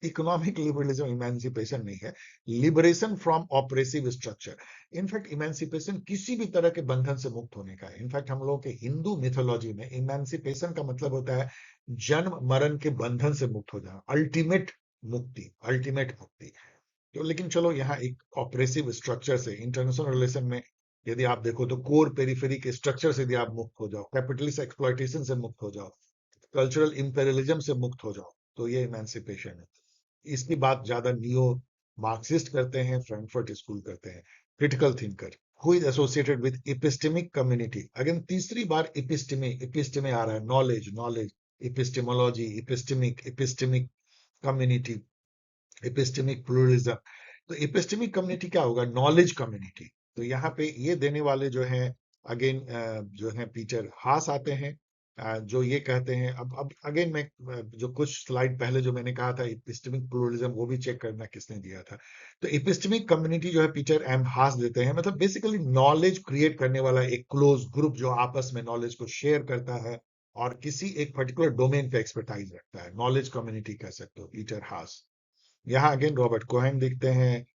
economic liberalism emancipation नहीं है, liberation from oppressive structure. In fact emancipation किसी भी तरह के बंधन से मुक्त होने का है। इनफैक्ट हम लोगों के हिंदू मिथोलॉजी में इमेंसिपेशन का मतलब होता है जन्म मरण के बंधन से मुक्त हो जाना, अल्टीमेट मुक्ति, अल्टीमेट मुक्ति। तो लेकिन चलो यहाँ एक ऑपरेसिव स्ट्रक्चर से, इंटरनेशनल रिलेशन में यदि आप देखो तो कोर पेरिफेरी के स्ट्रक्चर से यदि आप मुक्त हो जाओ, कैपिटलिस्ट एक्सप्लॉइटेशन से मुक्त हो जाओ, कल्चरल इंपेरियलिज्म से मुक्त हो जाओ, तो ये इमेंसिपेशन है। इसकी बात ज्यादा नियो मार्क्सिस्ट करते हैं, फ्रैंकफर्ट स्कूल करते हैं। Critical thinker who is associated with epistemic community, again तीसरी बार एपिस्टेमे आ रहा है, knowledge, knowledge, epistemology, epistemic community, epistemic pluralism. तो एपिस्टेमिक कम्युनिटी क्या होगा? Knowledge community. तो यहाँ पे ये देने वाले जो हैं, अगेन जो हैं पीटर हास आते हैं, जो ये कहते हैं, अब अगेन मैं जो कुछ स्लाइड पहले जो मैंने कहा था एपिस्टेमिक प्लूरलिज्म, वो भी चेक करना किसने दिया था। तो एपिस्टेमिक कम्युनिटी जो है पीटर एम हास देते हैं, मतलब बेसिकली नॉलेज क्रिएट करने वाला एक क्लोज ग्रुप जो आपस में नॉलेज को शेयर करता है और किसी एक पर्टिकुलर डोमेन पे एक्सपर्टाइज रखता है, नॉलेज कम्युनिटी कह सकते हो, पीटर हास। यहाँ अगेन रॉबर्ट कोहेन दिखते हैं,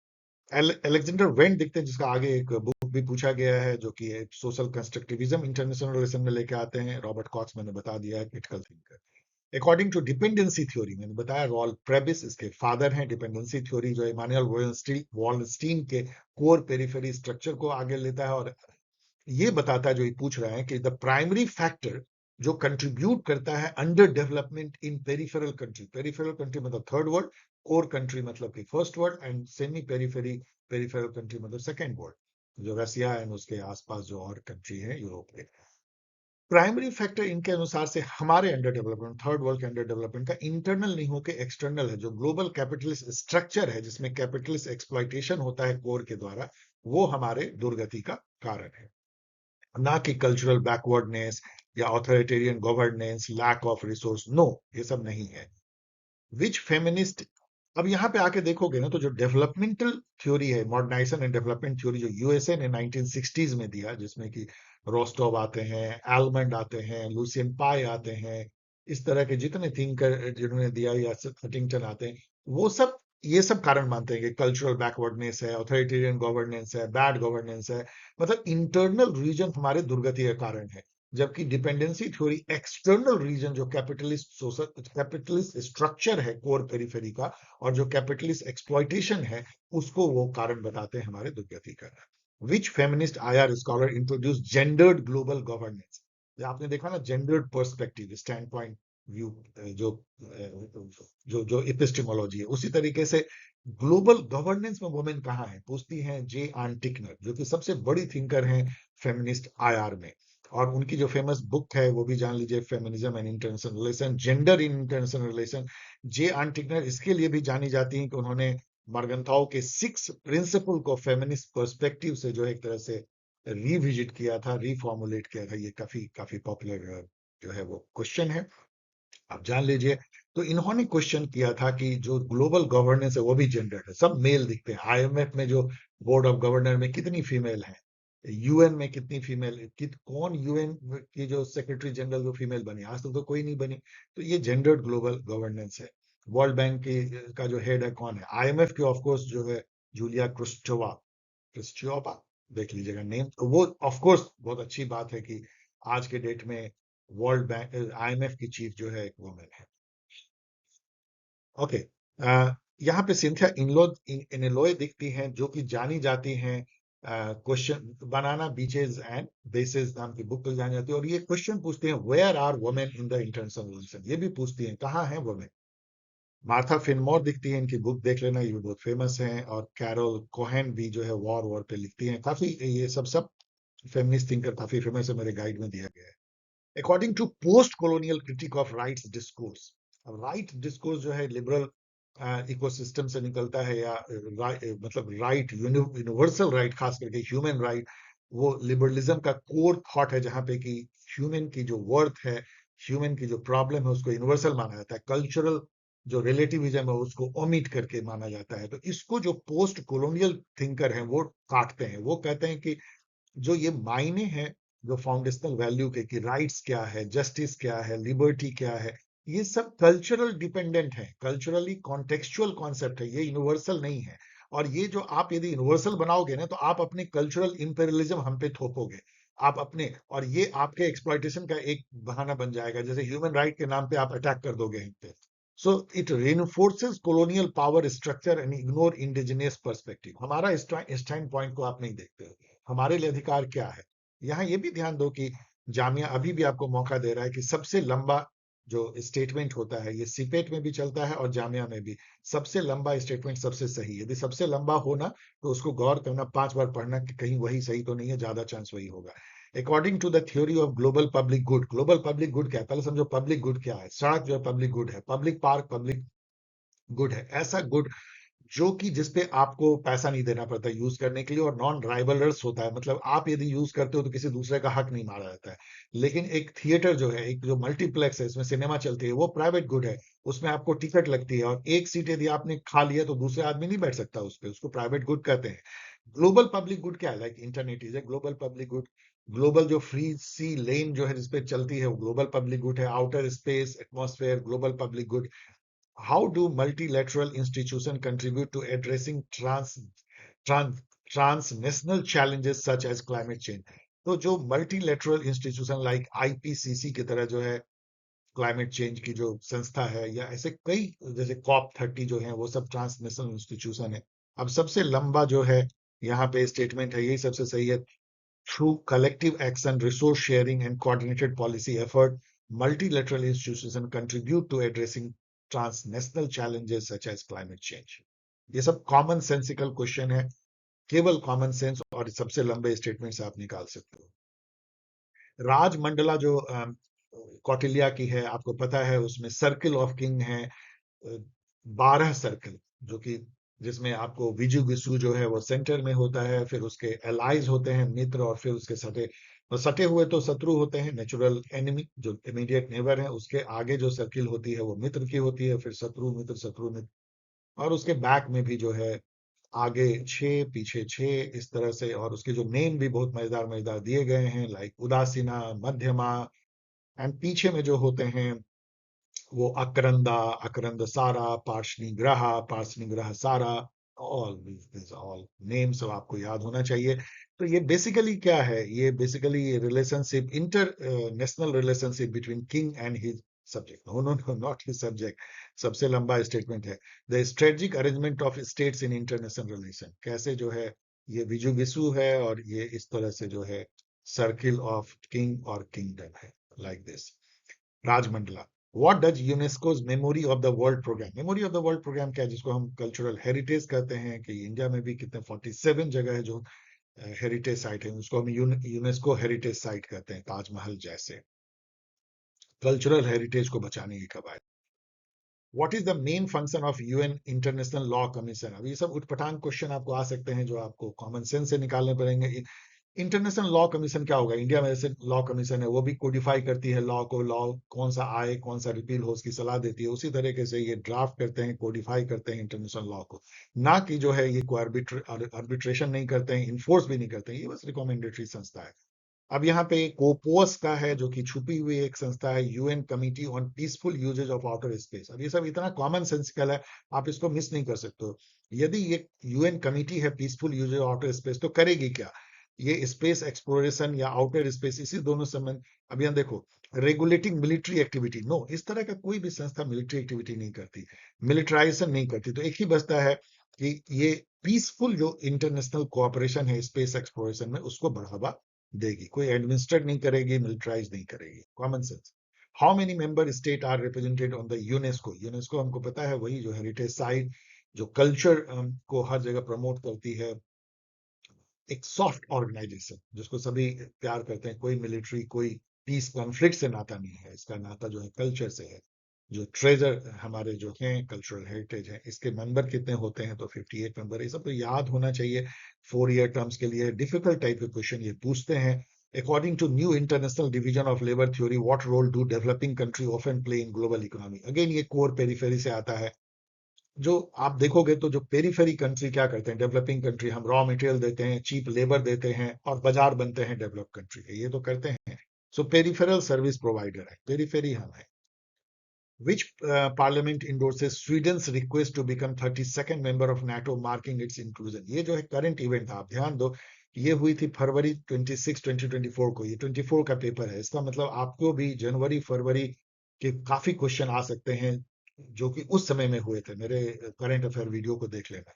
अलेक्जेंडर वेंट दिखते हैं, जिसका आगे एक बुक भी पूछा गया है, जो कि सोशल कंस्ट्रक्टिविज्म इंटरनेशनल रिलेशन में लेके आते हैं। रॉबर्ट कॉक्स मैंने बता दिया है, critical thinker. According to dependency theory, मैंने बताया रॉल प्रेबिस इसके फादर हैं। डिपेंडेंसी थ्योरी जो इमानुएल वॉलस्टीन के कोर पेरिफेरी स्ट्रक्चर को आगे लेता है और ये बताता है, जो ये पूछ रहे हैं, कि द प्राइमरी फैक्टर जो कंट्रीब्यूट करता है under development in peripheral country, peripheral country मतलब थर्ड वर्ल्ड, कोर कंट्री मतलब कि first world, and semi periphery, peripheral country मतलब सेकेंड वर्ल्ड, जो रसिया एंड उसके आसपास जो और कंट्री है यूरोप के। प्राइमरी फैक्टर इनके अनुसार से हमारे अंडर डेवलपमेंट, थर्ड वर्ल्ड के अंडर डेवलपमेंट का इंटरनल नहीं होकर एक्सटर्नल है। जो ग्लोबल कैपिटलिस्ट स्ट्रक्चर है जिसमें कैपिटलिस्ट एक्सप्लॉइटेशन होता है कोर के द्वारा, वो हमारे दुर्गति का कारण है, ना कि कल्चरल बैकवर्डनेस या authoritarian governance, lack of resource. No, ये सब नहीं है। विच फेमिनिस्ट, अब यहाँ पे आके देखोगे ना, तो जो डेवलपमेंटल थ्योरी है, मॉडर्नाइजेशन एंड डेवलपमेंट थ्योरी, जो यूएसए ने 1960s में दिया, जिसमें कि रोस्टोव आते हैं, एलमंड आते हैं, लूसियन पाई आते हैं, इस तरह के जितने थिंकर जिन्होंने दिया, या हटिंगटन आते हैं, वो सब ये सब कारण मानते हैं कि कल्चरल बैकवर्डनेस है, ऑथोरिटेरियन गवर्नेंस है, बैड गवर्नेंस है, मतलब इंटरनल रीजन हमारे दुर्गति का कारण है। जबकि डिपेंडेंसी थ्योरी एक्सटर्नल रीजन, जो कैपिटलिस्ट सोशल कैपिटलिस्ट स्ट्रक्चर है कोर पेरिफेरी का, और जो कैपिटलिस्ट एक्सप्लॉइटेशन है, उसको वो कारण बताते हैं हमारे दुर्गति का। Which feminist IR scholar introduce gendered global governance, आपने देखा ना, gendered perspective, stand point view, जो जो जो एपिस्टेमोलॉजी है, उसी तरीके से ग्लोबल गवर्नेंस में वुमेन कहाँ है, पूछती हैं जे आन टिकनर, जो कि सबसे बड़ी थिंकर हैं फेमिनिस्ट आईआर में। और उनकी जो फेमस बुक है वो भी जान लीजिए, feminism and international relation, gender in international relation. J Ann Tickner इसके लिए भी जानी जाती हैं कि उन्होंने मर्गनथाउ के 6 प्रिंसिपल को फेमिनिस्ट पर्सपेक्टिव से जो है एक तरह से रिविजिट किया था, रिफॉर्मुलेट किया था। ये काफी काफी पॉपुलर जो है वो क्वेश्चन है, आप जान लीजिए। तो इन्होंने क्वेश्चन किया था कि जो ग्लोबल गवर्नेंस है वो भी जेंडर्ड है, सब मेल दिखते हैं। आईएमएफ में जो बोर्ड ऑफ गवर्नर में कितनी फीमेल है, यूएन में कितनी फीमेल, कौन यूएन की जो सेक्रेटरी जनरल जो फीमेल बनी, आज तक तो कोई नहीं बनी। तो ये जेंडर्ड ग्लोबल गवर्नेंस है। वर्ल्ड बैंक की का जो हेड है कौन है? आईएमएफ की ऑफकोर्स जो है जूलिया क्रिस्टोवा, क्रिस्टियोपा, देख लीजिएगा नेम। तो वो ऑफकोर्स बहुत अच्छी बात है कि आज के डेट में वर्ल्ड बैंक, आईएमएफ की चीफ जो है एक वुमेन है। ओके, यहाँ पे सिंथिया इनेलोय दिखती हैं, जो कि जानी जाती हैं question banana beaches and bases नाम की बुक पर जानी जाती है, और ये क्वेश्चन पूछते हैं where are women in the international relation, ये भी पूछती हैं कहाँ हैं वुमेन। मार्था फिनमोर दिखती है, इनकी बुक देख लेना, ये भी बहुत फेमस हैं। और कैरोल कोहेन भी जो है वॉर वॉर पे लिखती हैं काफी। ये सब सब फेमिनिस्ट थिंकर काफी फेमस है, मेरे गाइड में दिया गया है। According to post colonial critic of rights discourse, अब राइट डिस्कोर्स जो है लिबरल इकोसिस्टम से निकलता है, या मतलब राइट, यूनिवर्सल राइट, खास करके ह्यूमन राइट, वो लिबरलिज्म का कोर थॉट है, जहां पे कि ह्यूमन की जो वर्थ है, ह्यूमन की जो प्रॉब्लम है, उसको यूनिवर्सल माना जाता है। कल्चरल जो रिलेटिविज्म है उसको ओमिट करके माना जाता है। तो इसको जो पोस्ट कॉलोनियल थिंकर हैं वो काटते हैं। वो कहते हैं कि जो ये मायने हैं, जो फाउंडेशनल वैल्यू के, कि राइट्स क्या है, जस्टिस क्या है, लिबर्टी क्या है, ये सब कल्चरल डिपेंडेंट है, कल्चरली कॉन्टेक्चुअल कॉन्सेप्ट है, ये यूनिवर्सल नहीं है। और ये जो आप यदि यूनिवर्सल बनाओगे ना, तो आप अपने कल्चरल इंपेरियलिज्म हम पे थोपोगे। आप अपने, और ये आपके एक्सप्लॉइटेशन का एक बहाना बन जाएगा, जैसे ह्यूमन राइट के नाम पे आप अटैक कर दोगे हम पे। So it reinforces colonial power structure and ignore indigenous perspective। हमारा स्टैंड पॉइंट को आप नहीं देखते हो, हमारे लिए अधिकार क्या है। यहाँ ये भी ध्यान दो कि जामिया अभी भी आपको मौका दे रहा है कि सबसे लंबा जो स्टेटमेंट होता है, ये सीपेट में भी चलता है और जामिया में भी, सबसे लंबा स्टेटमेंट सबसे सही। यदि सबसे लंबा हो ना, तो उसको गौर करना, 5 बार पढ़ना कि कहीं वही सही तो नहीं है, ज्यादा चांस वही होगा। According to the theory of global public good, global public good क्या है, पहले समझो पब्लिक गुड क्या है। सड़क जो है पब्लिक गुड है, पब्लिक पार्क पब्लिक गुड है। ऐसा गुड जो कि जिसपे आपको पैसा नहीं देना पड़ता यूज करने के लिए, और नॉन राइवलरस होता है, मतलब आप यदि यूज करते हो तो किसी दूसरे का हक नहीं मारा जाता है। लेकिन एक थिएटर जो है, एक जो मल्टीप्लेक्स है, इसमें सिनेमा चलती है, वो प्राइवेट गुड है। उसमें आपको टिकट लगती है, और एक सीट यदि आपने खा लिया तो दूसरा आदमी नहीं बैठ सकता उस पर, उसको प्राइवेट गुड कहते हैं। ग्लोबल पब्लिक गुड क्या है, like internet is a global public good. Global जो फ्री सी लेन जो है जिसपे चलती है, वो ग्लोबल पब्लिक गुड है। Outer space atmosphere global public good. How do multilateral institutions contribute to addressing trans, transnational challenges such as climate change? तो जो मल्टीलेटरल इंस्टीट्यूशन लाइक आईपीसीसी की तरह जो है, क्लाइमेट चेंज की जो संस्था है, या ऐसे कई, जैसे COP30 जो है, वो सब ट्रांसनेशनल इंस्टीट्यूशन है। अब सबसे लंबा जो है यहाँ पे स्टेटमेंट है, यही सबसे सही है। Through collective action, resource sharing and coordinated policy effort, multilateral institutions contribute to addressing transnational challenges such as climate change। ये सब कॉमन सेंसिकल क्वेश्चन है, केवल कॉमन सेंस और सबसे लंबे स्टेटमेंट से आप निकाल सकते हो। राजमंडला जो कौटिल्या की है, आपको पता है, उसमें सर्किल ऑफ किंग है, 12 सर्कल, जो कि जिसमें आपको विजु विसु जो है वो सेंटर में होता है, फिर उसके एलाइज होते हैं मित्र, और फिर उसके सटे, और सटे हुए तो शत्रु होते हैं, नेचुरल एनिमी जो इमीडिएट नेबर है। उसके आगे जो सर्किल होती है वो मित्र की होती है, फिर शत्रु मित्र। और उसके बैक में भी जो है, आगे 6 पीछे 6, इस तरह से। और उसके जो नेम भी बहुत मजेदार मजेदार दिए गए हैं, लाइक उदासीना, मध्यमा, एंड पीछे में जो होते हैं वो अकरंदा, अकरंद सारा, पार्शनी ग्रह सारा। ऑल दिस ऑल नेम्स सब आपको याद होना चाहिए। तो ये बेसिकली क्या है, ये basically relationship, international relationship between king and his subject. No no no, not his subject. सबसे लंबा स्टेटमेंट है, the strategic arrangement of states in international relation. कैसे जो है ये विजु विसु है, और ये इस तरह से जो है सर्किल ऑफ किंग और किंगडम है, like this. Rajmandala. What does UNESCO's memory of the world programme, memory of the world programme क्या है, जिसको हम कल्चरल हेरिटेज कहते हैं, कि इंडिया में भी कितने 47 जगह है जो हेरिटेज साइट है, उसको हम यूनेस्को हेरिटेज साइट कहते हैं, ताजमहल जैसे। कल्चरल हेरिटेज को बचाने की कवायद। What is the main function of UN international law commission. अब ये सब उठपटांग क्वेश्चन आपको आ सकते हैं, जो आपको कॉमन सेंस से निकालने पड़ेंगे। इंटरनेशनल लॉ कमीशन क्या होगा, इंडिया में जैसे लॉ कमीशन है, वो भी कोडिफाई करती है लॉ को, लॉ कौन सा आए कौन सा रिपील हो उसकी सलाह देती है। उसी तरीके से ये ड्राफ्ट करते हैं, कोडिफाई करते हैं इंटरनेशनल लॉ को। ना कि जो है ये कोई आर्बिट्रेशन नहीं करते हैं, इन्फोर्स भी नहीं करते हैं, ये बस रिकमेंडेटरी संस्था है। अब यहाँ पे कोपोस का है, जो कि छुपी हुई एक संस्था है, UN committee on peaceful uses of outer space. अब ये सब इतना कॉमन सेंसिकल है, आप इसको मिस नहीं कर सकते हो। यदि ये यूएन कमिटी है peaceful uses of outer space, तो करेगी क्या, ये स्पेस एक्सप्लोरेशन या आउटर स्पेस, इसी दोनों संबंध। अब यहाँ देखो, रेगुलेटिंग मिलिट्री एक्टिविटी, नो, इस तरह का कोई भी संस्था मिलिट्री एक्टिविटी नहीं करती, मिलिटराइजेशन नहीं करती। तो एक ही बचता है कि ये पीसफुल जो इंटरनेशनल कोऑपरेशन है स्पेस एक्सप्लोरेशन में, उसको बढ़ावा देगी। कोई एडमिनिस्ट्रेट नहीं करेगी, मिलिटराइज नहीं करेगी, common sense. How many member state are represented on the UNESCO? UNESCO हमको पता है वही जो हेरिटेज साइट, जो कल्चर को हर जगह प्रमोट करती है, एक सॉफ्ट ऑर्गेनाइजेशन जिसको सभी प्यार करते हैं, कोई मिलिट्री कोई पीस कॉन्फ्लिक्ट से नाता नहीं है, इसका नाता जो है कल्चर से है। जो ट्रेजर हमारे जो हैं कल्चरल हेरिटेज है, इसके मेंबर कितने होते हैं? तो 58 मेंबर। ये सब तो याद होना चाहिए 4 ईयर टर्म्स के लिए। डिफिकल्ट टाइप के क्वेश्चन ये पूछते हैं। According to new international division of labour theory, what role do developing country often play in global economy? Again ये कोर पेरिफेरी से आता है। जो आप देखोगे तो जो पेरीफेरी कंट्री क्या करते हैं, डेवलपिंग कंट्री, हम रॉ मटेरियल देते हैं, चीप लेबर देते हैं और बाजार बनते हैं डेवलप कंट्री के, ये तो करते हैं। सो पेरिफेरल सर्विस प्रोवाइडर है, पेरीफेरी हम है। Which parliament endorses Sweden's request to become 32nd member of NATO, marking its inclusion? ये जो है करंट इवेंट था, आप ध्यान दो, ये हुई थी फरवरी 26 2024 को। ये 24 का पेपर है, इसका मतलब आपको भी जनवरी फरवरी के काफी क्वेश्चन आ सकते हैं जो कि उस समय में हुए थे। मेरे करंट अफेयर वीडियो को देख लेना।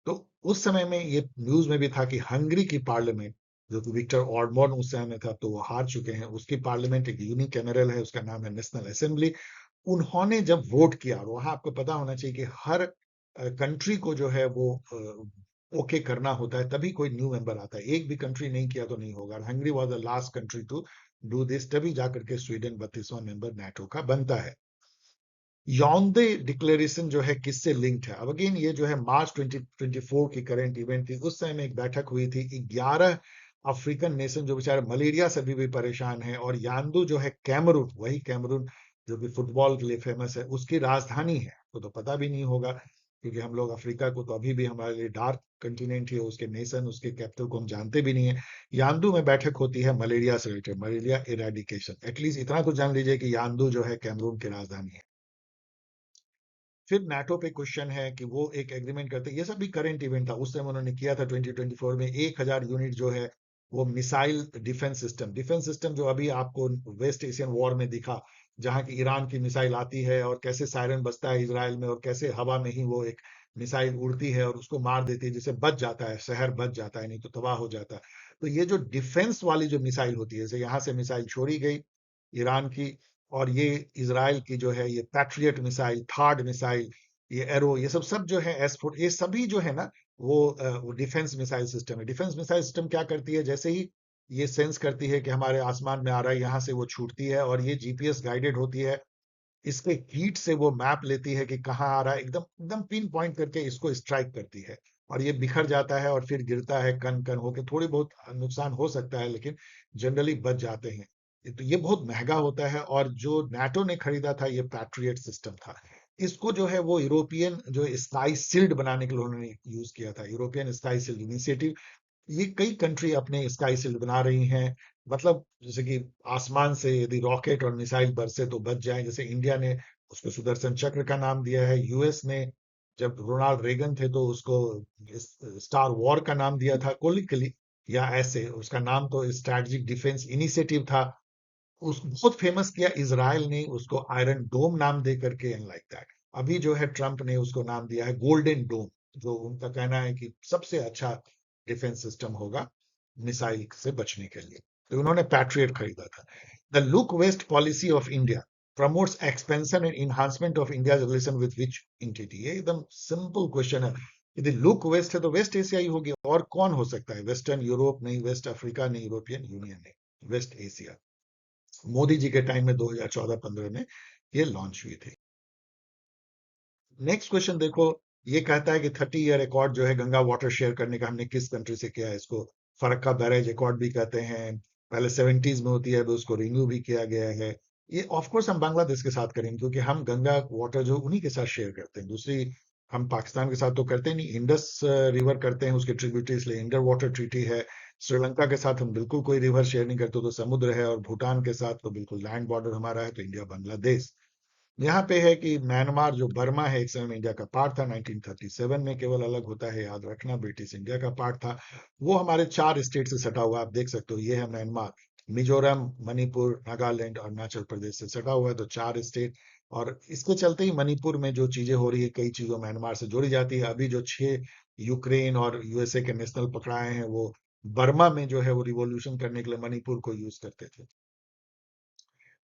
तो उस समय में ये न्यूज में भी था कि हंगरी की पार्लियामेंट, जो कि विक्टर ऑर्बन उस समय में था, तो वो हार चुके हैं। उसकी पार्लियामेंट एक यूनिकैमरल है, उसका नाम है नेशनल असेंबली। उन्होंने जब वोट किया, और वहां आपको पता होना चाहिए कि हर कंट्री को जो है वो ओके करना होता है, तभी कोई न्यू मेंबर आता है। एक भी कंट्री नहीं किया तो नहीं होगा। Hungary was the last country to do this, तभी जाकर के स्वीडन 32वां मेंबर नाटो का बनता है। यौंदे डिक्लेरेशन जो है किससे लिंक्ड है? अब अगेन ये जो है मार्च 2024 की करंट इवेंट थी। उस समय में एक बैठक हुई थी, 11 अफ्रीकन नेशन जो बेचारे मलेरिया से भी परेशान है, और यानदू जो है कैमरून, वही कैमरून जो कि फुटबॉल के लिए फेमस है, उसकी राजधानी है। तो पता भी नहीं होगा, क्योंकि हम लोग अफ्रीका को तो अभी भी हमारे लिए डार्क कंटिनेंट ही है, उसके नेशन उसके कैपिटल को हम जानते भी नहीं है। यानदू में बैठक होती है मलेरिया से रिलेटेड, मलेरिया इरेडिकेशन। एटलीस्ट इतना तो जान लीजिए कि यानदू जो है कैमरून की राजधानी है। फिर नाटो पे क्वेश्चन है कि वो एक एग्रीमेंट करते हैं, ये सब भी करंट इवेंट था, उस टाइम उन्होंने किया था 2024 में। 1000 यूनिट जो है वो मिसाइल डिफेंस सिस्टम जो अभी आपको वेस्ट एशियन वॉर में दिखा, जहां की ईरान की मिसाइल आती है और कैसे सायरन बजता है इसराइल में, और कैसे हवा में ही वो एक मिसाइल उड़ती है और उसको मार देती है, जिससे बच जाता है, शहर बच जाता है, नहीं तो तबाह हो जाता है। तो ये जो डिफेंस वाली जो मिसाइल होती है, जैसे यहाँ से मिसाइल छोड़ी गई ईरान की, और ये इजराइल की जो है ये पैट्रियट मिसाइल, थार्ड मिसाइल, ये एरो, ये सब सब जो है S4, ये सभी जो है ना वो डिफेंस मिसाइल सिस्टम है। डिफेंस मिसाइल सिस्टम क्या करती है, जैसे ही ये सेंस करती है कि हमारे आसमान में आ रहा है, यहाँ से वो छूटती है, और ये जीपीएस गाइडेड होती है। इसके हीट से वो मैप लेती है कि कहाँ आ रहा है, एकदम एकदम पिन पॉइंट करके इसको स्ट्राइक करती है, और ये बिखर जाता है और फिर गिरता है कन कन होके। थोड़ी बहुत नुकसान हो सकता है, लेकिन जनरली बच जाते हैं। तो ये बहुत महंगा होता है, और जो नाटो ने खरीदा था ये पैट्रियट सिस्टम था। इसको जो है वो यूरोपियन जो स्काई शील्ड बनाने के लिए उन्होंने यूज किया था, यूरोपियन स्काई शील्ड इनिशिएटिव। ये कई कंट्री अपने स्काई शील्ड बना रही हैं, मतलब जैसे कि आसमान से यदि रॉकेट और मिसाइल बरसे तो बच जाए। जैसे इंडिया ने उसको सुदर्शन चक्र का नाम दिया है, यूएस ने जब रोनाल्ड रेगन थे तो उसको स्टार वॉर का नाम दिया था कोलिकली, या ऐसे उसका नाम तो स्ट्रैटेजिक डिफेंस इनिशिएटिव था। उस बहुत फेमस किया इजराइल ने उसको, आयरन डोम नाम दे करके, एंड लाइक दैट। अभी जो है ट्रंप ने उसको नाम दिया है गोल्डन डोम, जो उनका कहना है कि सबसे अच्छा डिफेंस सिस्टम होगा मिसाइल से बचने के लिए। तो उन्होंने पैट्रियट खरीदा था। The look west policy of India promotes expansion and enhancement of India relation with which entity? ये एकदम सिंपल क्वेश्चन है। यदि लुक वेस्ट है तो वेस्ट एशिया ही होगी, और कौन हो सकता है? वेस्टर्न यूरोप नहीं, वेस्ट अफ्रीका नहीं, यूरोपियन यूनियन नहीं, वेस्ट एशिया। मोदी जी के टाइम में 2014-15 में ये लॉन्च हुई थी। नेक्स्ट क्वेश्चन देखो, ये कहता है कि 30 ईयर रिकॉर्ड जो है गंगा वाटर शेयर करने का हमने किस कंट्री से किया है? इसको फरक्का बैरेज रिकॉर्ड भी कहते हैं। पहले 70s में होती है, अभी उसको रिन्यू भी किया गया है। ये ऑफकोर्स हम बांग्लादेश के साथ करेंगे, क्योंकि हम गंगा वाटर जो उन्हीं के साथ शेयर करते हैं। दूसरी हम पाकिस्तान के साथ तो करते नहीं। इंडस रिवर करते हैं, उसके ट्रिब्यूटरी, इसलिए इंडर वाटर ट्रीटी है। श्रीलंका के साथ हम बिल्कुल कोई रिवर शेयर नहीं करते, तो समुद्र है। और भूटान के साथ तो बिल्कुल लैंड बॉर्डर हमारा है, तो इंडिया बांग्लादेश। यहाँ पे है कि म्यांमार जो बर्मा है, एक समय में इंडिया का पार्ट था, 1937 में केवल अलग होता है, याद रखना, ब्रिटिश इंडिया का पार्ट था। वो हमारे 4 स्टेट से सटा हुआ, आप देख सकते हो, ये है म्यांमार। मिजोरम, मणिपुर, नागालैंड और अरुणाचल प्रदेश से सटा हुआ है, तो 4 स्टेट। और इसके चलते ही मणिपुर में जो चीजें हो रही है, कई चीजों म्यांमार से जोड़ी जाती है। अभी जो 6 यूक्रेन और यूएसए के नेशनल पकड़ाए हैं, वो बर्मा में जो है वो रिवॉल्यूशन करने के लिए मणिपुर को यूज करते थे।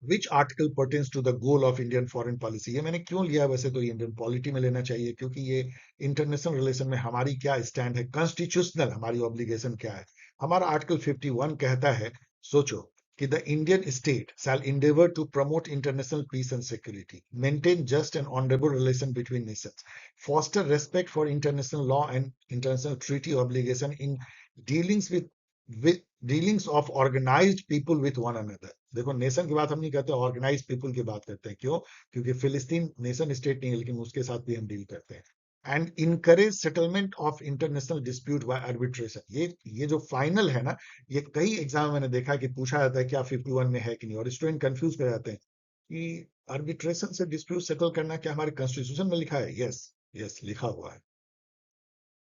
Which article pertains to the goal of Indian foreign policy. ये मैंने क्यों लिया, वैसे तो इंडियन पॉलिटी में लेना चाहिए, क्योंकि ये इंटरनेशनल रिलेशन में हमारी क्या स्टैंड है, कॉन्स्टिट्यूशनल हमारी ऑब्लिगेशन क्या है। हमारा आर्टिकल 51 कहता है, सोचो, कि the Indian state shall endeavor to promote international peace and security, maintain just and honorable relation between nations, foster respect for international law and international treaty obligation in dealings with dealings of organized people with one another। देखो, nation की बात हम नहीं करते, organise people की बात करते हैं। क्यों? क्योंकि फिलिस्तीन नेशन स्टेट नहीं है, लेकिन उसके साथ भी हम डील करते हैं। And encourage settlement of international dispute by arbitration. ये जो फाइनल है ना, ये कई एग्जाम में मैंने देखा कि पूछा जाता है क्या 51 में है कि नहीं, और स्टूडेंट कंफ्यूज कर जाते हैं कि आर्बिट्रेशन से डिस्प्यूट सेटल करना क्या हमारे कॉन्स्टिट्यूशन में लिखा है। यस, यस लिखा हुआ है।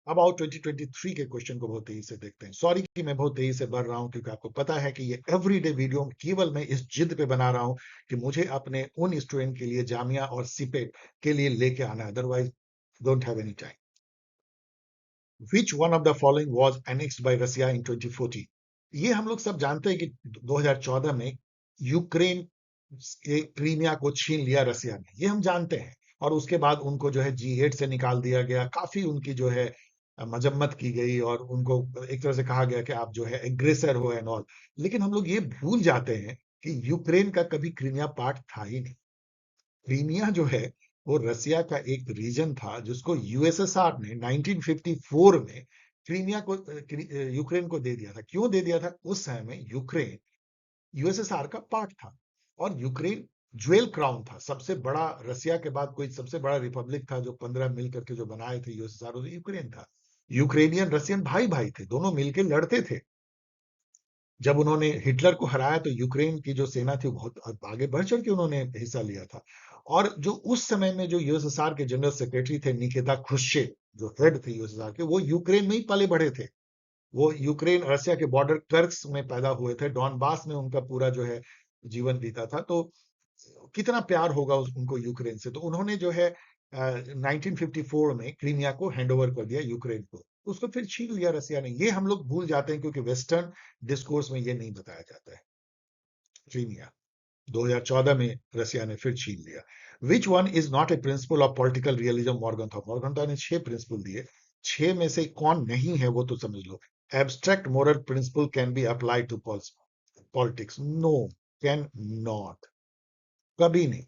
अब आओ 2023 के क्वेश्चन को बहुत तेजी से देखते हैं। सॉरी कि मैं बहुत तेजी से बढ़ रहा हूं, क्योंकि आपको पता है कि ये एवरीडे वीडियो केवल मैं इस जिद पे बना रहा हूं कि मुझे अपने उन स्टूडेंट के लिए जामिया और सीपेट के लिए लेके आना है, otherwise don't have any time. Which one of the following was annexed by Russia in 2014। ये हम लोग सब जानते हैं कि 2014 में यूक्रेन के क्रीमिया को छीन लिया रसिया ने, ये हम जानते हैं। और उसके बाद उनको जो है G8 से निकाल दिया गया, काफी उनकी जो है मजम्मत की गई, और उनको एक तरह से कहा गया कि आप जो है एग्रेसर हो एंड ऑल। लेकिन हम लोग ये भूल जाते हैं कि यूक्रेन का कभी क्रीमिया पार्ट था ही नहीं। क्रीमिया जो है वो रसिया का एक रीजन था, जिसको यूएसएसआर ने 1954 में क्रीमिया को यूक्रेन को दे दिया था। क्यों दे दिया था? उस समय में यूक्रेन यूएसएसआर का पार्ट था, और यूक्रेन ज्वेल क्राउन था, सबसे बड़ा, रसिया के बाद कोई सबसे बड़ा रिपब्लिक था जो 15 मिल करके जो बनाए थे यूएसएसआर, वो यूक्रेन था। यूक्रेनियन रसियन भाई भाई थे, दोनों मिलकर लड़ते थे। जब उन्होंने हिटलर को हराया तो यूक्रेन की जो सेना थी बहुत आगे बढ़ चढ़ के उन्होंने हिस्सा लिया था। और जो उस समय में जो यूएसएसआर के जनरल सेक्रेटरी थे निकिता क्रुश्चेव, जो हेड थे यूएसएसआर के, वो यूक्रेन में ही पले बढ़े थे। वो यूक्रेन रसिया के बॉर्डर कर्स्क में पैदा हुए थे, डॉनबास में उनका पूरा जो है जीवन बीता था। तो कितना प्यार होगा उनको यूक्रेन से। तो उन्होंने जो है 1954 में क्रीमिया को हैंडओवर कर दिया यूक्रेन को, उसको फिर छीन लिया रसिया ने। ये हम लोग भूल जाते हैं, क्योंकि वेस्टर्न डिस्कोर्स में ये नहीं बताया जाता है। क्रीमिया 2014 में रसिया ने फिर छीन लिया। Which one is not a principle of political realism? Morgenthau ने 6 प्रिंसिपल दिए, 6 में से कौन नहीं है वो तो समझ लो। Abstract moral principle can be applied to politics? No, can not, कभी नहीं।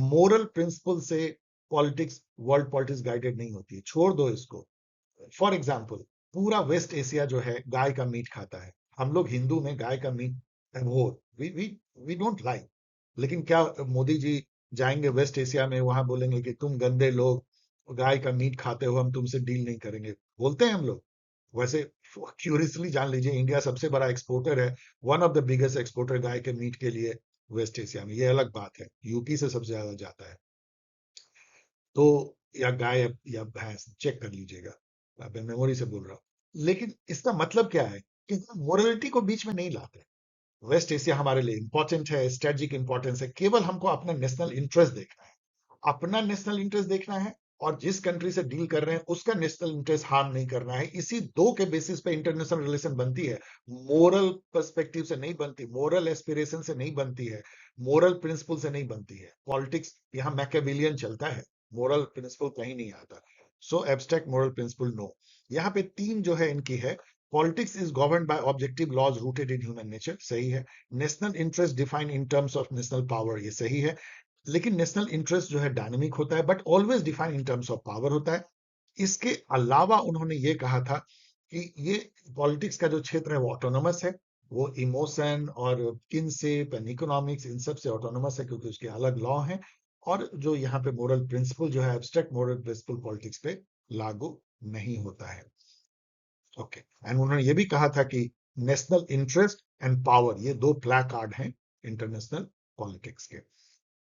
मोरल प्रिंसिपल से पॉलिटिक्स, वर्ल्ड पॉलिटिक्स गाइडेड नहीं होती है, छोड़ दो इसको। फॉर एग्जाम्पल, पूरा वेस्ट एशिया जो है गाय का मीट खाता है। हम लोग हिंदू में गाय का meat abhor, we don't like. लेकिन क्या मोदी जी जाएंगे वेस्ट एशिया में, वहां बोलेंगे कि तुम गंदे लोग गाय का मीट खाते हो, हम तुमसे डील नहीं करेंगे? बोलते हैं हम लोग? वैसे क्यूरियसली जान लीजिए, इंडिया सबसे बड़ा एक्सपोर्टर है, one of the biggest exporter गाय के मीट के लिए वेस्ट एशिया में। ये अलग बात है, यूपी से सबसे ज्यादा जाता है। तो या गाय या भैंस, चेक कर लीजिएगा, मैं मेमोरी से बोल रहा हूँ। लेकिन इसका मतलब क्या है कि मोरलिटी को बीच में नहीं लाते। वेस्ट एशिया हमारे लिए इंपॉर्टेंट है, स्ट्रेटेजिक इंपॉर्टेंस है, केवल हमको अपना नेशनल इंटरेस्ट देखना है। अपना नेशनल इंटरेस्ट देखना है, और जिस कंट्री से डील कर रहे हैं उसका नेशनल इंटरेस्ट हार्म नहीं करना है। इसी दो के बेसिस पे इंटरनेशनल रिलेशन बनती है, मोरल पर्सपेक्टिव से नहीं बनती, मोरल एस्पिरेशन से नहीं बनती है, मोरल प्रिंसिपल से नहीं बनती है। पॉलिटिक्स यहाँ मैकेबिलियन चलता है, मोरल प्रिंसिपल कहीं नहीं आता। So abstract moral principle no. यहाँ पे 3 जो है इनकी है। Politics is govern by objective laws rooted in human nature, सही है। National interest defined in terms of national power, ये सही है। लेकिन नेशनल इंटरेस्ट जो है डायनेमिक होता है, but always define in terms of power होता है। इसके अलावा उन्होंने ये कहा था कि ये पॉलिटिक्स का जो क्षेत्र है वो ऑटोनोमस है, वो इमोशन और किनशिप एंड इकोनॉमिक्स इन सब से ऑटोनोमस है, क्योंकि उसके अलग लॉ हैं। और जो यहाँ पे मोरल प्रिंसिपल जो है, एब्स्ट्रैक्ट मोरल प्रिंसिपल पॉलिटिक्स पे लागू नहीं होता है। ओके, एंड उन्होंने ये भी कहा था कि नेशनल इंटरेस्ट एंड पावर, ये दो प्ले कार्ड हैं इंटरनेशनल पॉलिटिक्स के।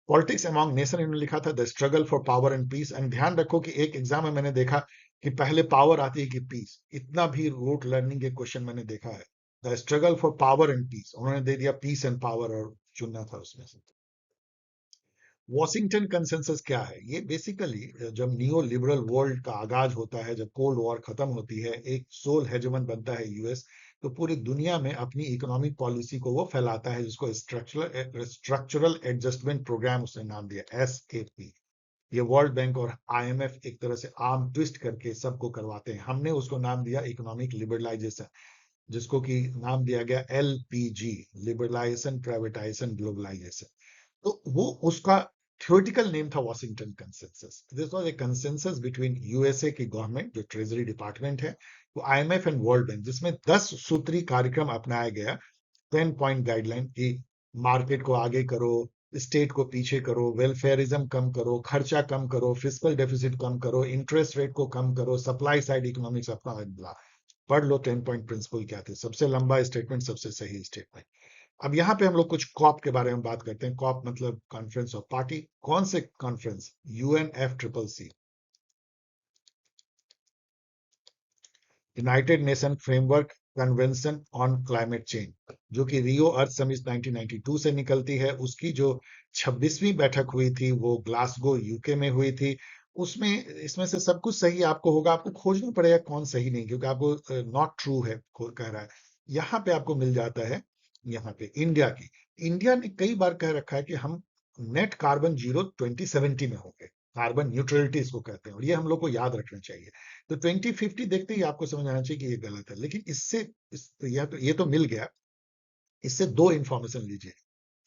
पॉलिटिक्स अमॉन्ग नेशन इन्होंने लिखा था the struggle for power and peace. And ध्यान रखो कि एक एग्जाम में मैंने देखा कि पहले पावर आती है कि पीस, इतना भी रूट लर्निंग के क्वेश्चन मैंने देखा है। The struggle for power and peace, उन्होंने दे दिया पीस एंड पावर, और चुनना था उसमें से। वॉशिंगटन कंसेंसस क्या है? ये बेसिकली जब नियो लिबरल वर्ल्ड का आगाज होता है, जब कोल्ड वॉर खत्म होती है, एक सोल हेजेमन बनता है यूएस, तो पूरी दुनिया में अपनी इकोनॉमिक पॉलिसी को वो फैलाता है, जिसको स्ट्रक्चरल एडजस्टमेंट प्रोग्राम उसने नाम दिया, SAP। ये वर्ल्ड बैंक और IMF एक तरह से आर्म ट्विस्ट करके सबको करवाते हैं। हमने उसको नाम दिया इकोनॉमिक लिबरलाइजेशन, जिसको कि नाम दिया गया LPG, लिबरलाइजेशन, प्राइवेटाइजेशन, ग्लोबलाइजेशन। तो वो उसका थ्योरेटिकल नेम था Washington consensus. This was a consensus between USA की गवर्नमेंट, जो ट्रेजरी डिपार्टमेंट है, वो IMF एंड वर्ल्ड बैंक, जिसमें 10 सूत्री कार्यक्रम अपनाया गया। 10 पॉइंट गाइडलाइन की मार्केट को आगे करो, स्टेट को पीछे करो, वेलफेयरिज्म कम करो, खर्चा कम करो, फिस्कल डेफिसिट कम करो, इंटरेस्ट रेट को कम करो, सप्लाई साइड इकोनॉमिक्स अपना बदला। पढ़ लो 10 पॉइंट प्रिंसिपल क्या थे, सबसे लंबा स्टेटमेंट, सबसे सही स्टेटमेंट। अब यहाँ पे हम लोग कुछ कॉप के बारे में बात करते हैं। कॉप मतलब कॉन्फ्रेंस ऑफ पार्टी। कौन से conference? UNFCCC, United nation framework convention on climate change, जो कि रियो अर्थ समिट 1992 से निकलती है। उसकी जो 26वीं बैठक हुई थी वो ग्लासगो UK में हुई थी। उसमें इसमें से सब कुछ सही आपको होगा, आपको खोजना पड़ेगा कौन सही नहीं, क्योंकि आपको नॉट ट्रू है कह रहा है। यहाँ पे आपको मिल जाता है। यहाँ पे इंडिया की, इंडिया ने कई बार कह रखा है कि हम नेट कार्बन जीरो 2070 में होंगे। कार्बन न्यूट्रलिटी इसको कहते हैं, और ये हम लोग को याद रखना चाहिए। तो 2050 देखते ही आपको समझ आना चाहिए कि ये गलत है। लेकिन इससे ये तो मिल गया। इससे दो इंफॉर्मेशन लीजिए।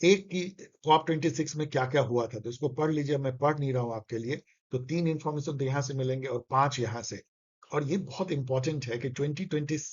एक की COP26 में क्या क्या हुआ था, तो इसको पढ़ लीजिए। मैं पढ़ नहीं रहा हूं आपके लिए। तो 3 इंफॉर्मेशन तो यहां से मिलेंगे और 5 यहां से। और ये बहुत इंपॉर्टेंट है कि 2020